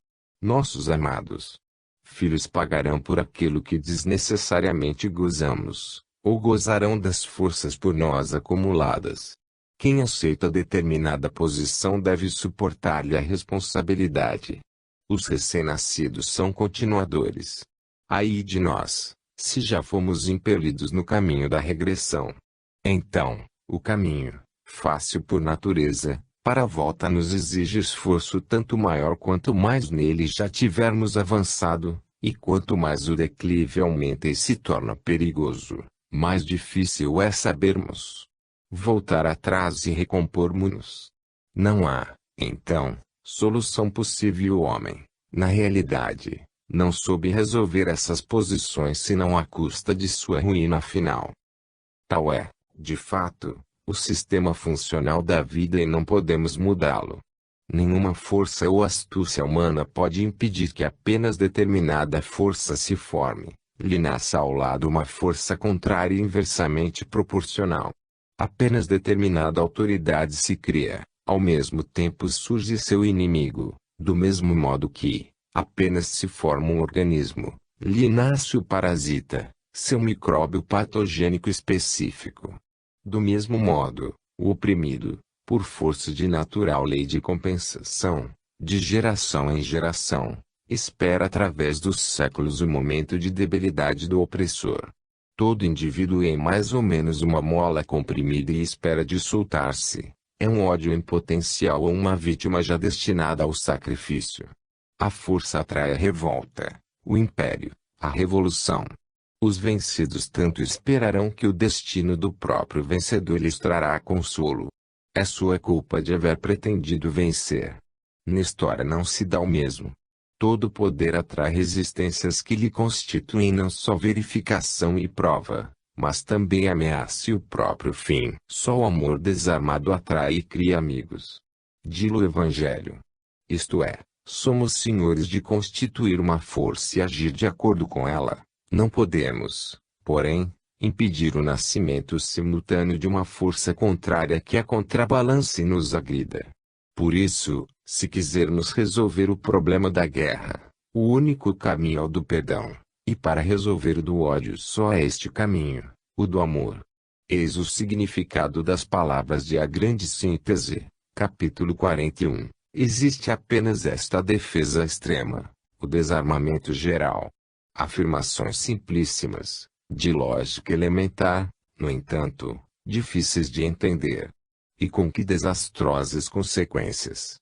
Speaker 1: Nossos amados filhos pagarão por aquilo que desnecessariamente gozamos, ou gozarão das forças por nós acumuladas. Quem aceita determinada posição deve suportar-lhe a responsabilidade. Os recém-nascidos são continuadores. Ai de nós, se já fomos impelidos no caminho da regressão. Então, o caminho, fácil por natureza, para a volta nos exige esforço tanto maior quanto mais nele já tivermos avançado, e quanto mais o declive aumenta e se torna perigoso, mais difícil é sabermos voltar atrás e recompor-nos. Não há, então, solução possível. O homem, na realidade, não soube resolver essas posições senão à custa de sua ruína final. Tal é, de fato, o sistema funcional da vida e não podemos mudá-lo. Nenhuma força ou astúcia humana pode impedir que apenas determinada força se forme, lhe nasça ao lado uma força contrária e inversamente proporcional. Apenas determinada autoridade se cria, ao mesmo tempo surge seu inimigo, do mesmo modo que, apenas se forma um organismo, lhe nasce o parasita, seu micróbio patogênico específico. Do mesmo modo, o oprimido, por força de natural lei de compensação, de geração em geração, espera através dos séculos o momento de debilidade do opressor. Todo indivíduo é mais ou menos uma mola comprimida e espera de soltar-se. É um ódio em potencial ou uma vítima já destinada ao sacrifício. A força atrai a revolta, o império, a revolução. Os vencidos tanto esperarão que o destino do próprio vencedor lhes trará consolo. É sua culpa de haver pretendido vencer. Na história não se dá o mesmo. Todo poder atrai resistências que lhe constituem não só verificação e prova, mas também ameaça e o próprio fim. Só o amor desarmado atrai e cria amigos. Dilo o Evangelho. Isto é, somos senhores de constituir uma força e agir de acordo com ela. Não podemos, porém, impedir o nascimento simultâneo de uma força contrária que a contrabalance e nos agrida. Por isso, se quisermos resolver o problema da guerra, o único caminho é o do perdão, e para resolver o do ódio só é este caminho, o do amor. Eis o significado das palavras de A Grande Síntese, capítulo 41. Existe apenas esta defesa extrema, o desarmamento geral. Afirmações simplíssimas, de lógica elementar, no entanto, difíceis de entender. E com que desastrosas consequências.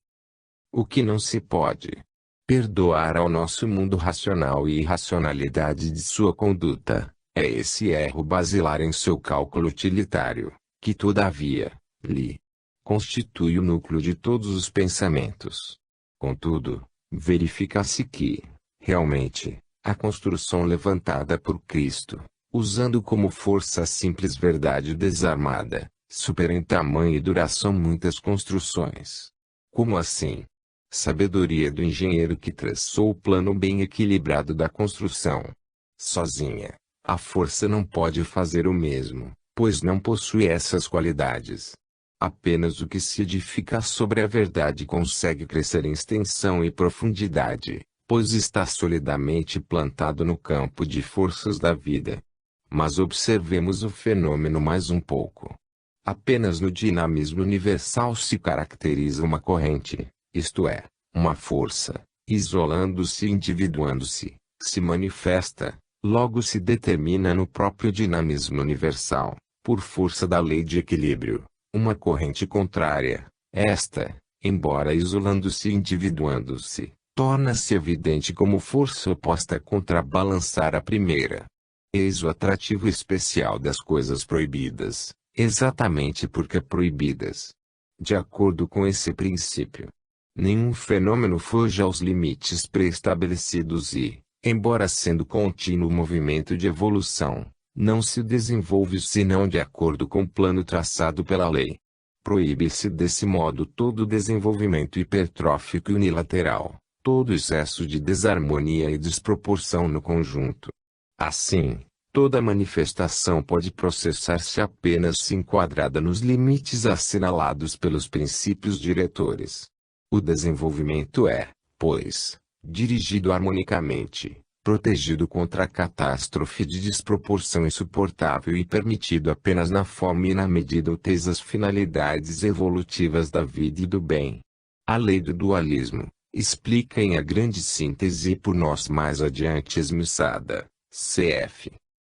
Speaker 1: O que não se pode perdoar ao nosso mundo racional e irracionalidade de sua conduta, é esse erro basilar em seu cálculo utilitário, que todavia, lhe constitui o núcleo de todos os pensamentos. Contudo, verifica-se que, realmente, a construção levantada por Cristo, usando como força a simples verdade desarmada, supera em tamanho e duração muitas construções. Como assim? Sabedoria do engenheiro que traçou o plano bem equilibrado da construção. Sozinha, a força não pode fazer o mesmo, pois não possui essas qualidades. Apenas o que se edifica sobre a verdade consegue crescer em extensão e profundidade, pois está solidamente plantado no campo de forças da vida. Mas observemos o fenômeno mais um pouco. Apenas no dinamismo universal se caracteriza uma corrente, isto é, uma força, isolando-se e individuando-se, se manifesta, logo se determina no próprio dinamismo universal, por força da lei de equilíbrio, uma corrente contrária. Esta, embora isolando-se e individuando-se, torna-se evidente como força oposta a contrabalançar a primeira. Eis o atrativo especial das coisas proibidas, exatamente porque proibidas. De acordo com esse princípio, nenhum fenômeno foge aos limites pré-estabelecidos e, embora sendo contínuo movimento de evolução, não se desenvolve senão de acordo com o plano traçado pela lei. Proíbe-se desse modo todo desenvolvimento hipertrófico e unilateral, todo excesso de desarmonia e desproporção no conjunto. Assim, toda manifestação pode processar-se apenas se enquadrada nos limites assinalados pelos princípios diretores. O desenvolvimento é, pois, dirigido harmonicamente, protegido contra a catástrofe de desproporção insuportável e permitido apenas na forma e na medida úteis às finalidades evolutivas da vida e do bem. A lei do dualismo, explica em a grande síntese e por nós mais adiante esmiuçada, cf.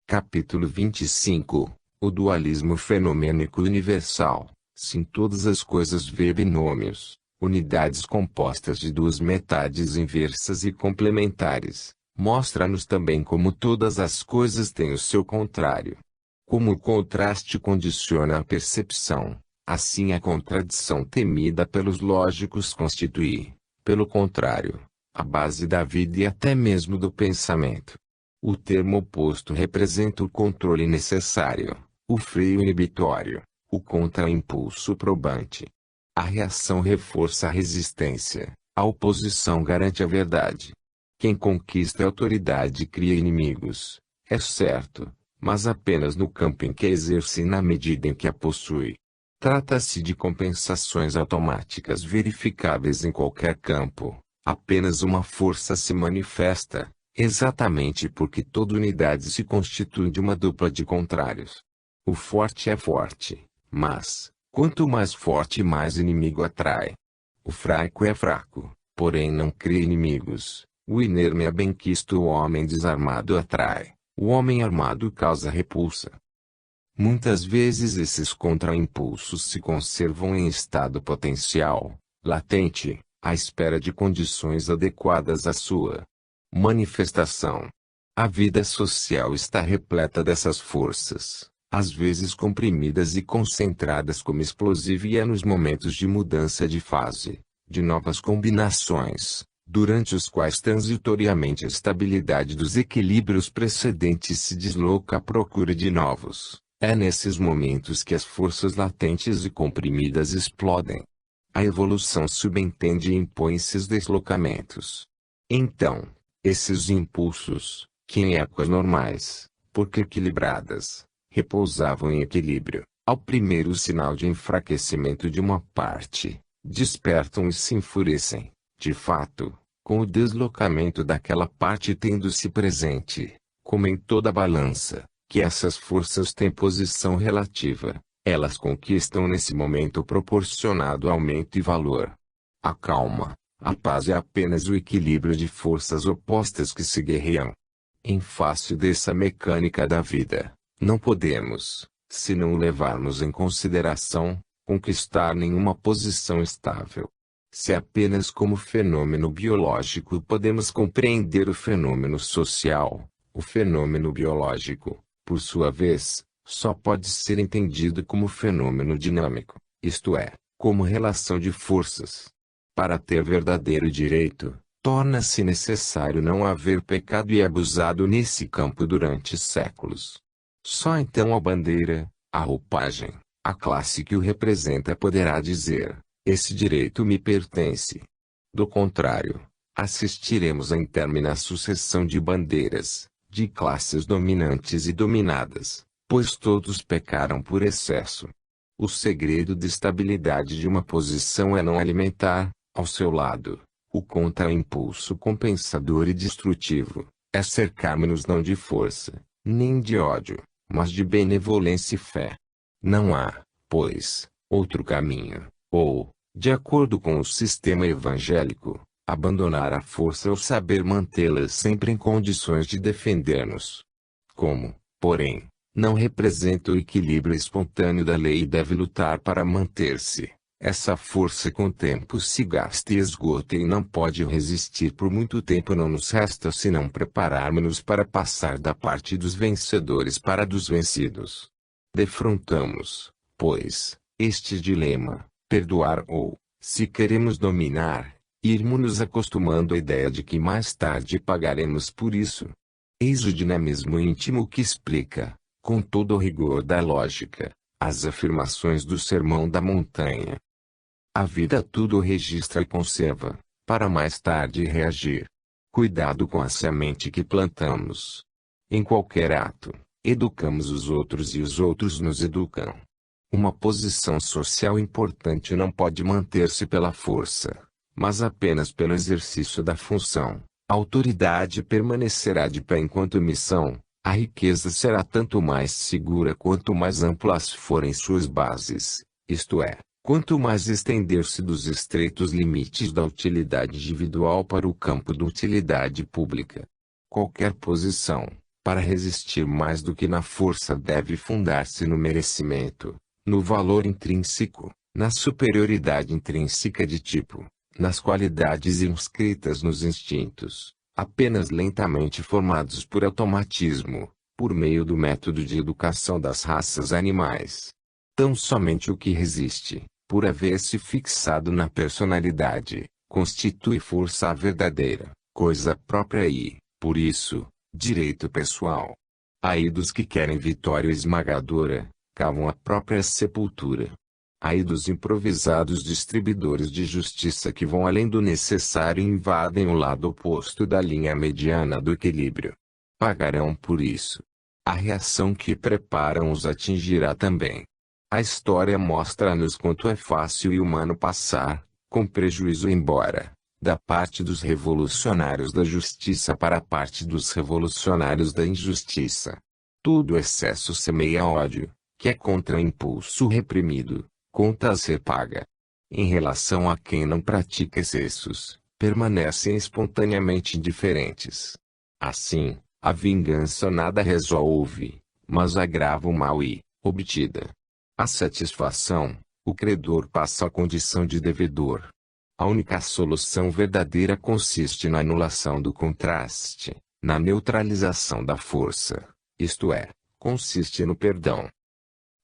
Speaker 1: Capítulo 25, o dualismo fenomênico universal, se em todas as coisas vê binômios, unidades compostas de duas metades inversas e complementares, mostra-nos também como todas as coisas têm o seu contrário. Como o contraste condiciona a percepção, assim a contradição temida pelos lógicos constitui, pelo contrário, a base da vida e até mesmo do pensamento. O termo oposto representa o controle necessário, o freio inibitório, o contra-impulso probante. A reação reforça a resistência, a oposição garante a verdade. Quem conquista a autoridade cria inimigos, é certo, mas apenas no campo em que a exerce e na medida em que a possui. Trata-se de compensações automáticas verificáveis em qualquer campo. Apenas uma força se manifesta, exatamente porque toda unidade se constitui de uma dupla de contrários. O forte é forte, mas, quanto mais forte mais inimigo atrai. O fraco é fraco, porém não cria inimigos. O inerme é benquisto, o homem desarmado atrai, o homem armado causa repulsa. Muitas vezes esses contra-impulsos se conservam em estado potencial, latente, à espera de condições adequadas à sua manifestação. A vida social está repleta dessas forças, às vezes comprimidas e concentradas como explosiva, e é nos momentos de mudança de fase, de novas combinações, durante os quais transitoriamente a estabilidade dos equilíbrios precedentes se desloca à procura de novos. É nesses momentos que as forças latentes e comprimidas explodem. A evolução subentende e impõe esses deslocamentos. Então, esses impulsos, que em épocas normais, porque equilibradas, repousavam em equilíbrio, ao primeiro sinal de enfraquecimento de uma parte, despertam e se enfurecem, de fato, com o deslocamento daquela parte tendo-se presente, como em toda balança, que essas forças têm posição relativa, elas conquistam nesse momento proporcionado aumento e valor. A calma, A paz é apenas o equilíbrio de forças opostas que se guerreiam. Em face dessa mecânica da vida, não podemos, se não o levarmos em consideração, conquistar nenhuma posição estável. Se apenas como fenômeno biológico podemos compreender o fenômeno social, o fenômeno biológico, por sua vez, só pode ser entendido como fenômeno dinâmico, isto é, como relação de forças. Para ter verdadeiro direito, torna-se necessário não haver pecado e abusado nesse campo durante séculos. Só então a bandeira, a roupagem, a classe que o representa poderá dizer: esse direito me pertence. Do contrário, assistiremos à interminável sucessão de bandeiras, de classes dominantes e dominadas, pois todos pecaram por excesso. O segredo de estabilidade de uma posição é não alimentar, ao seu lado, o contra-impulso compensador e destrutivo, é cercarmos-nos não de força, nem de ódio, mas de benevolência e fé. Não há, pois, outro caminho, ou, de acordo com o sistema evangélico, abandonar a força ou saber mantê-la sempre em condições de defender-nos. Como, porém, não representa o equilíbrio espontâneo da lei e deve lutar para manter-se, essa força com o tempo se gasta e esgota e não pode resistir por muito tempo. Não nos resta senão prepararmos-nos para passar da parte dos vencedores para a dos vencidos. Defrontamos, pois, este dilema: perdoar ou, se queremos dominar, irmos nos acostumando à ideia de que mais tarde pagaremos por isso. Eis o dinamismo íntimo que explica, com todo o rigor da lógica, as afirmações do Sermão da Montanha. A vida tudo registra e conserva, para mais tarde reagir. Cuidado com a semente que plantamos. Em qualquer ato, educamos os outros e os outros nos educam. Uma posição social importante não pode manter-se pela força, mas apenas pelo exercício da função. A autoridade permanecerá de pé enquanto missão. A riqueza será tanto mais segura quanto mais amplas forem suas bases, isto é, quanto mais estender-se dos estreitos limites da utilidade individual para o campo da utilidade pública. Qualquer posição, para resistir mais do que na força, deve fundar-se no merecimento, no valor intrínseco, na superioridade intrínseca de tipo, nas qualidades inscritas nos instintos, apenas lentamente formados por automatismo, por meio do método de educação das raças animais. Tão somente o que resiste, por haver se fixado na personalidade, constitui força verdadeira, coisa própria e, por isso, direito pessoal. Ai dos que querem vitória esmagadora, cavam a própria sepultura. Ai dos improvisados distribuidores de justiça que vão além do necessário e invadem o lado oposto da linha mediana do equilíbrio. Pagarão por isso. A reação que preparam os atingirá também. A história mostra-nos quanto é fácil e humano passar, com prejuízo embora, da parte dos revolucionários da justiça para a parte dos revolucionários da injustiça. Todo excesso semeia ódio, que é contra-impulso reprimido, conta a ser paga. Em relação a quem não pratica excessos, permanecem espontaneamente indiferentes. Assim, a vingança nada resolve, mas agrava o mal e, obtida a satisfação, o credor passa à condição de devedor. A única solução verdadeira consiste na anulação do contraste, na neutralização da força, isto é, consiste no perdão.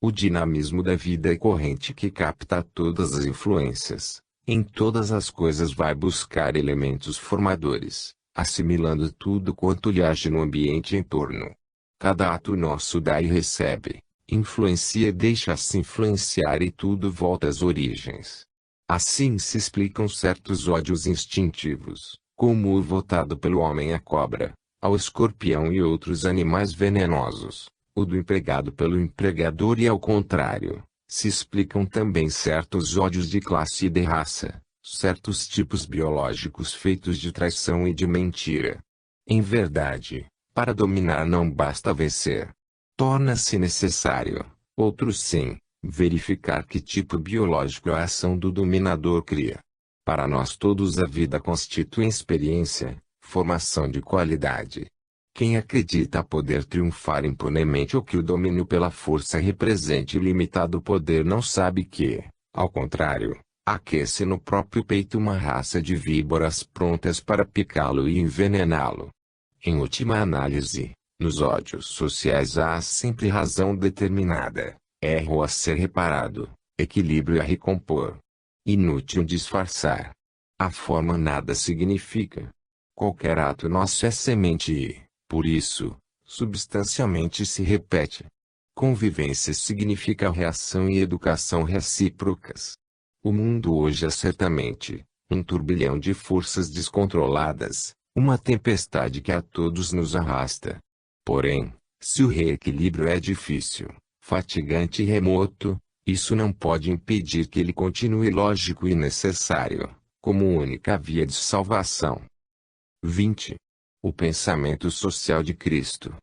Speaker 1: O dinamismo da vida é corrente que capta todas as influências, em todas as coisas vai buscar elementos formadores, assimilando tudo quanto lhe age no ambiente em torno. Cada ato nosso dá e recebe, influencia e deixa-se influenciar e tudo volta às origens. Assim se explicam certos ódios instintivos, como o votado pelo homem à cobra, ao escorpião e outros animais venenosos, o do empregado pelo empregador e ao contrário. Se explicam também certos ódios de classe e de raça, certos tipos biológicos feitos de traição e de mentira. Em verdade, para dominar não basta vencer. Torna-se necessário, outro sim, verificar que tipo biológico a ação do dominador cria. Para nós todos a vida constitui experiência, formação de qualidade. Quem acredita poder triunfar impunemente ou que o domínio pela força represente ilimitado poder não sabe que, ao contrário, aquece no próprio peito uma raça de víboras prontas para picá-lo e envenená-lo. Em última análise, nos ódios sociais há sempre razão determinada, erro a ser reparado, equilíbrio a recompor. Inútil disfarçar. A forma nada significa. Qualquer ato nosso é semente e, por isso, substancialmente se repete. Convivência significa reação e educação recíprocas. O mundo hoje é certamente um turbilhão de forças descontroladas, uma tempestade que a todos nos arrasta. Porém, se o reequilíbrio é difícil, fatigante e remoto, isso não pode impedir que ele continue lógico e necessário, como única via de salvação. 20. O pensamento social de Cristo.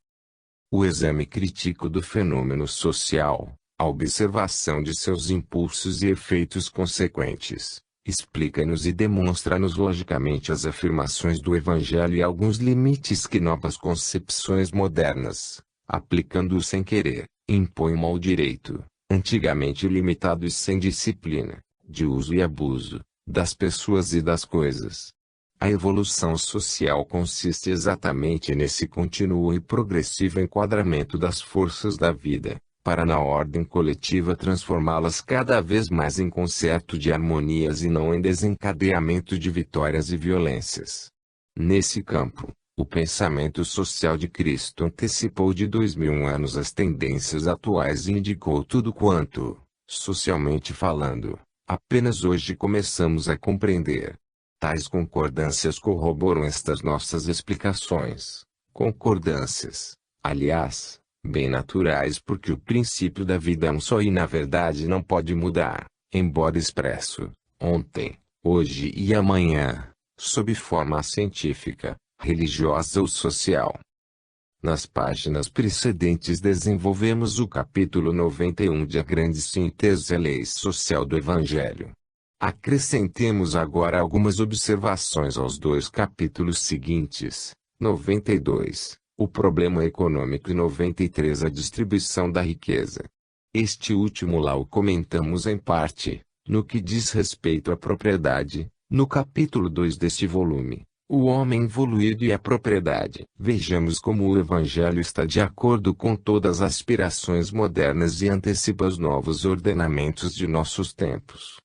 Speaker 1: O exame crítico do fenômeno social, a observação de seus impulsos e efeitos consequentes, explica-nos e demonstra-nos logicamente as afirmações do Evangelho e alguns limites que novas concepções modernas, aplicando-os sem querer, impõem ao direito, antigamente limitado e sem disciplina, de uso e abuso, das pessoas e das coisas. A evolução social consiste exatamente nesse contínuo e progressivo enquadramento das forças da vida, para na ordem coletiva transformá-las cada vez mais em concerto de harmonias e não em desencadeamento de vitórias e violências. Nesse campo, o pensamento social de Cristo antecipou de 2000 anos as tendências atuais e indicou tudo quanto, socialmente falando, apenas hoje começamos a compreender. Tais concordâncias corroboram estas nossas explicações. Concordâncias, aliás, bem naturais porque o princípio da vida é um só e na verdade não pode mudar, embora expresso, ontem, hoje e amanhã, sob forma científica, religiosa ou social. Nas páginas precedentes desenvolvemos o capítulo 91 de A Grande Síntese Lei Social do Evangelho. Acrescentemos agora algumas observações aos dois capítulos seguintes, 92, o problema econômico e 93, a distribuição da riqueza. Este último lá o comentamos em parte, no que diz respeito à propriedade, no capítulo 2 deste volume. O homem evoluído e a propriedade. Vejamos como o Evangelho está de acordo com todas as aspirações modernas e antecipa os novos ordenamentos de nossos tempos.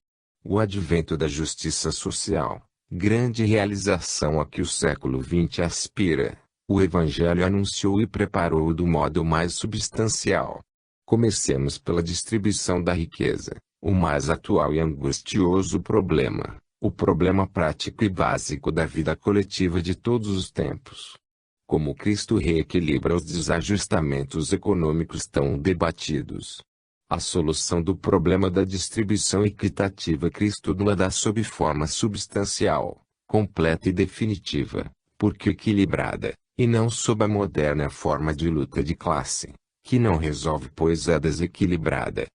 Speaker 1: O advento da justiça social, grande realização a que o século XX aspira, o Evangelho anunciou e preparou do modo mais substancial. Comecemos pela distribuição da riqueza, o mais atual e angustioso problema. O problema prático e básico da vida coletiva de todos os tempos. Como Cristo reequilibra os desajustamentos econômicos tão debatidos. A solução do problema da distribuição equitativa Cristo nos dá sob forma substancial, completa e definitiva, porque equilibrada, e não sob a moderna forma de luta de classe, que não resolve pois é desequilibrada.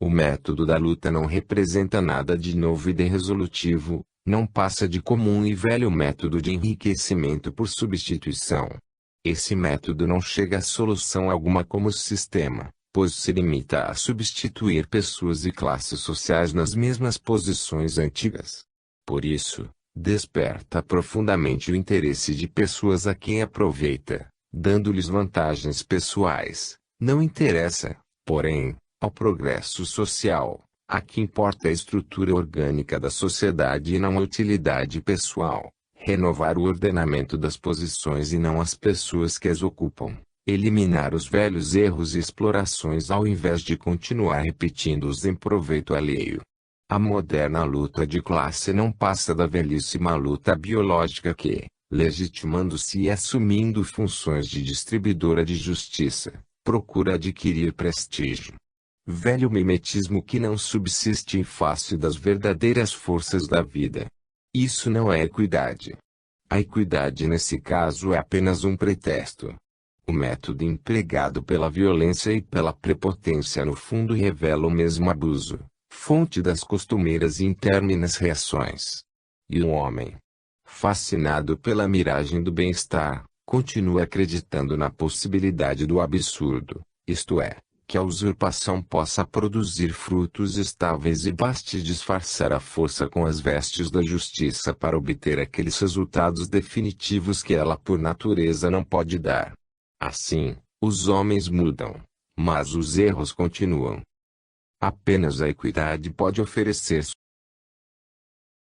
Speaker 1: O método da luta não representa nada de novo e de resolutivo, não passa de comum e velho método de enriquecimento por substituição. Esse método não chega a solução alguma como sistema, pois se limita a substituir pessoas e classes sociais nas mesmas posições antigas. Por isso, desperta profundamente o interesse de pessoas a quem aproveita, dando-lhes vantagens pessoais, não interessa, porém, ao progresso social, a que importa a estrutura orgânica da sociedade e não a utilidade pessoal, renovar o ordenamento das posições e não as pessoas que as ocupam, eliminar os velhos erros e explorações ao invés de continuar repetindo-os em proveito alheio. A moderna luta de classe não passa da velhíssima luta biológica que, legitimando-se e assumindo funções de distribuidora de justiça, procura adquirir prestígio. Velho mimetismo que não subsiste em face das verdadeiras forças da vida. Isso não é equidade. A equidade nesse caso é apenas um pretexto. O método empregado pela violência e pela prepotência no fundo revela o mesmo abuso, fonte das costumeiras e interminas reações. E o homem, fascinado pela miragem do bem-estar, continua acreditando na possibilidade do absurdo, isto é, que a usurpação possa produzir frutos estáveis e baste disfarçar a força com as vestes da justiça para obter aqueles resultados definitivos que ela por natureza não pode dar. Assim, os homens mudam, mas os erros continuam. Apenas a equidade pode oferecer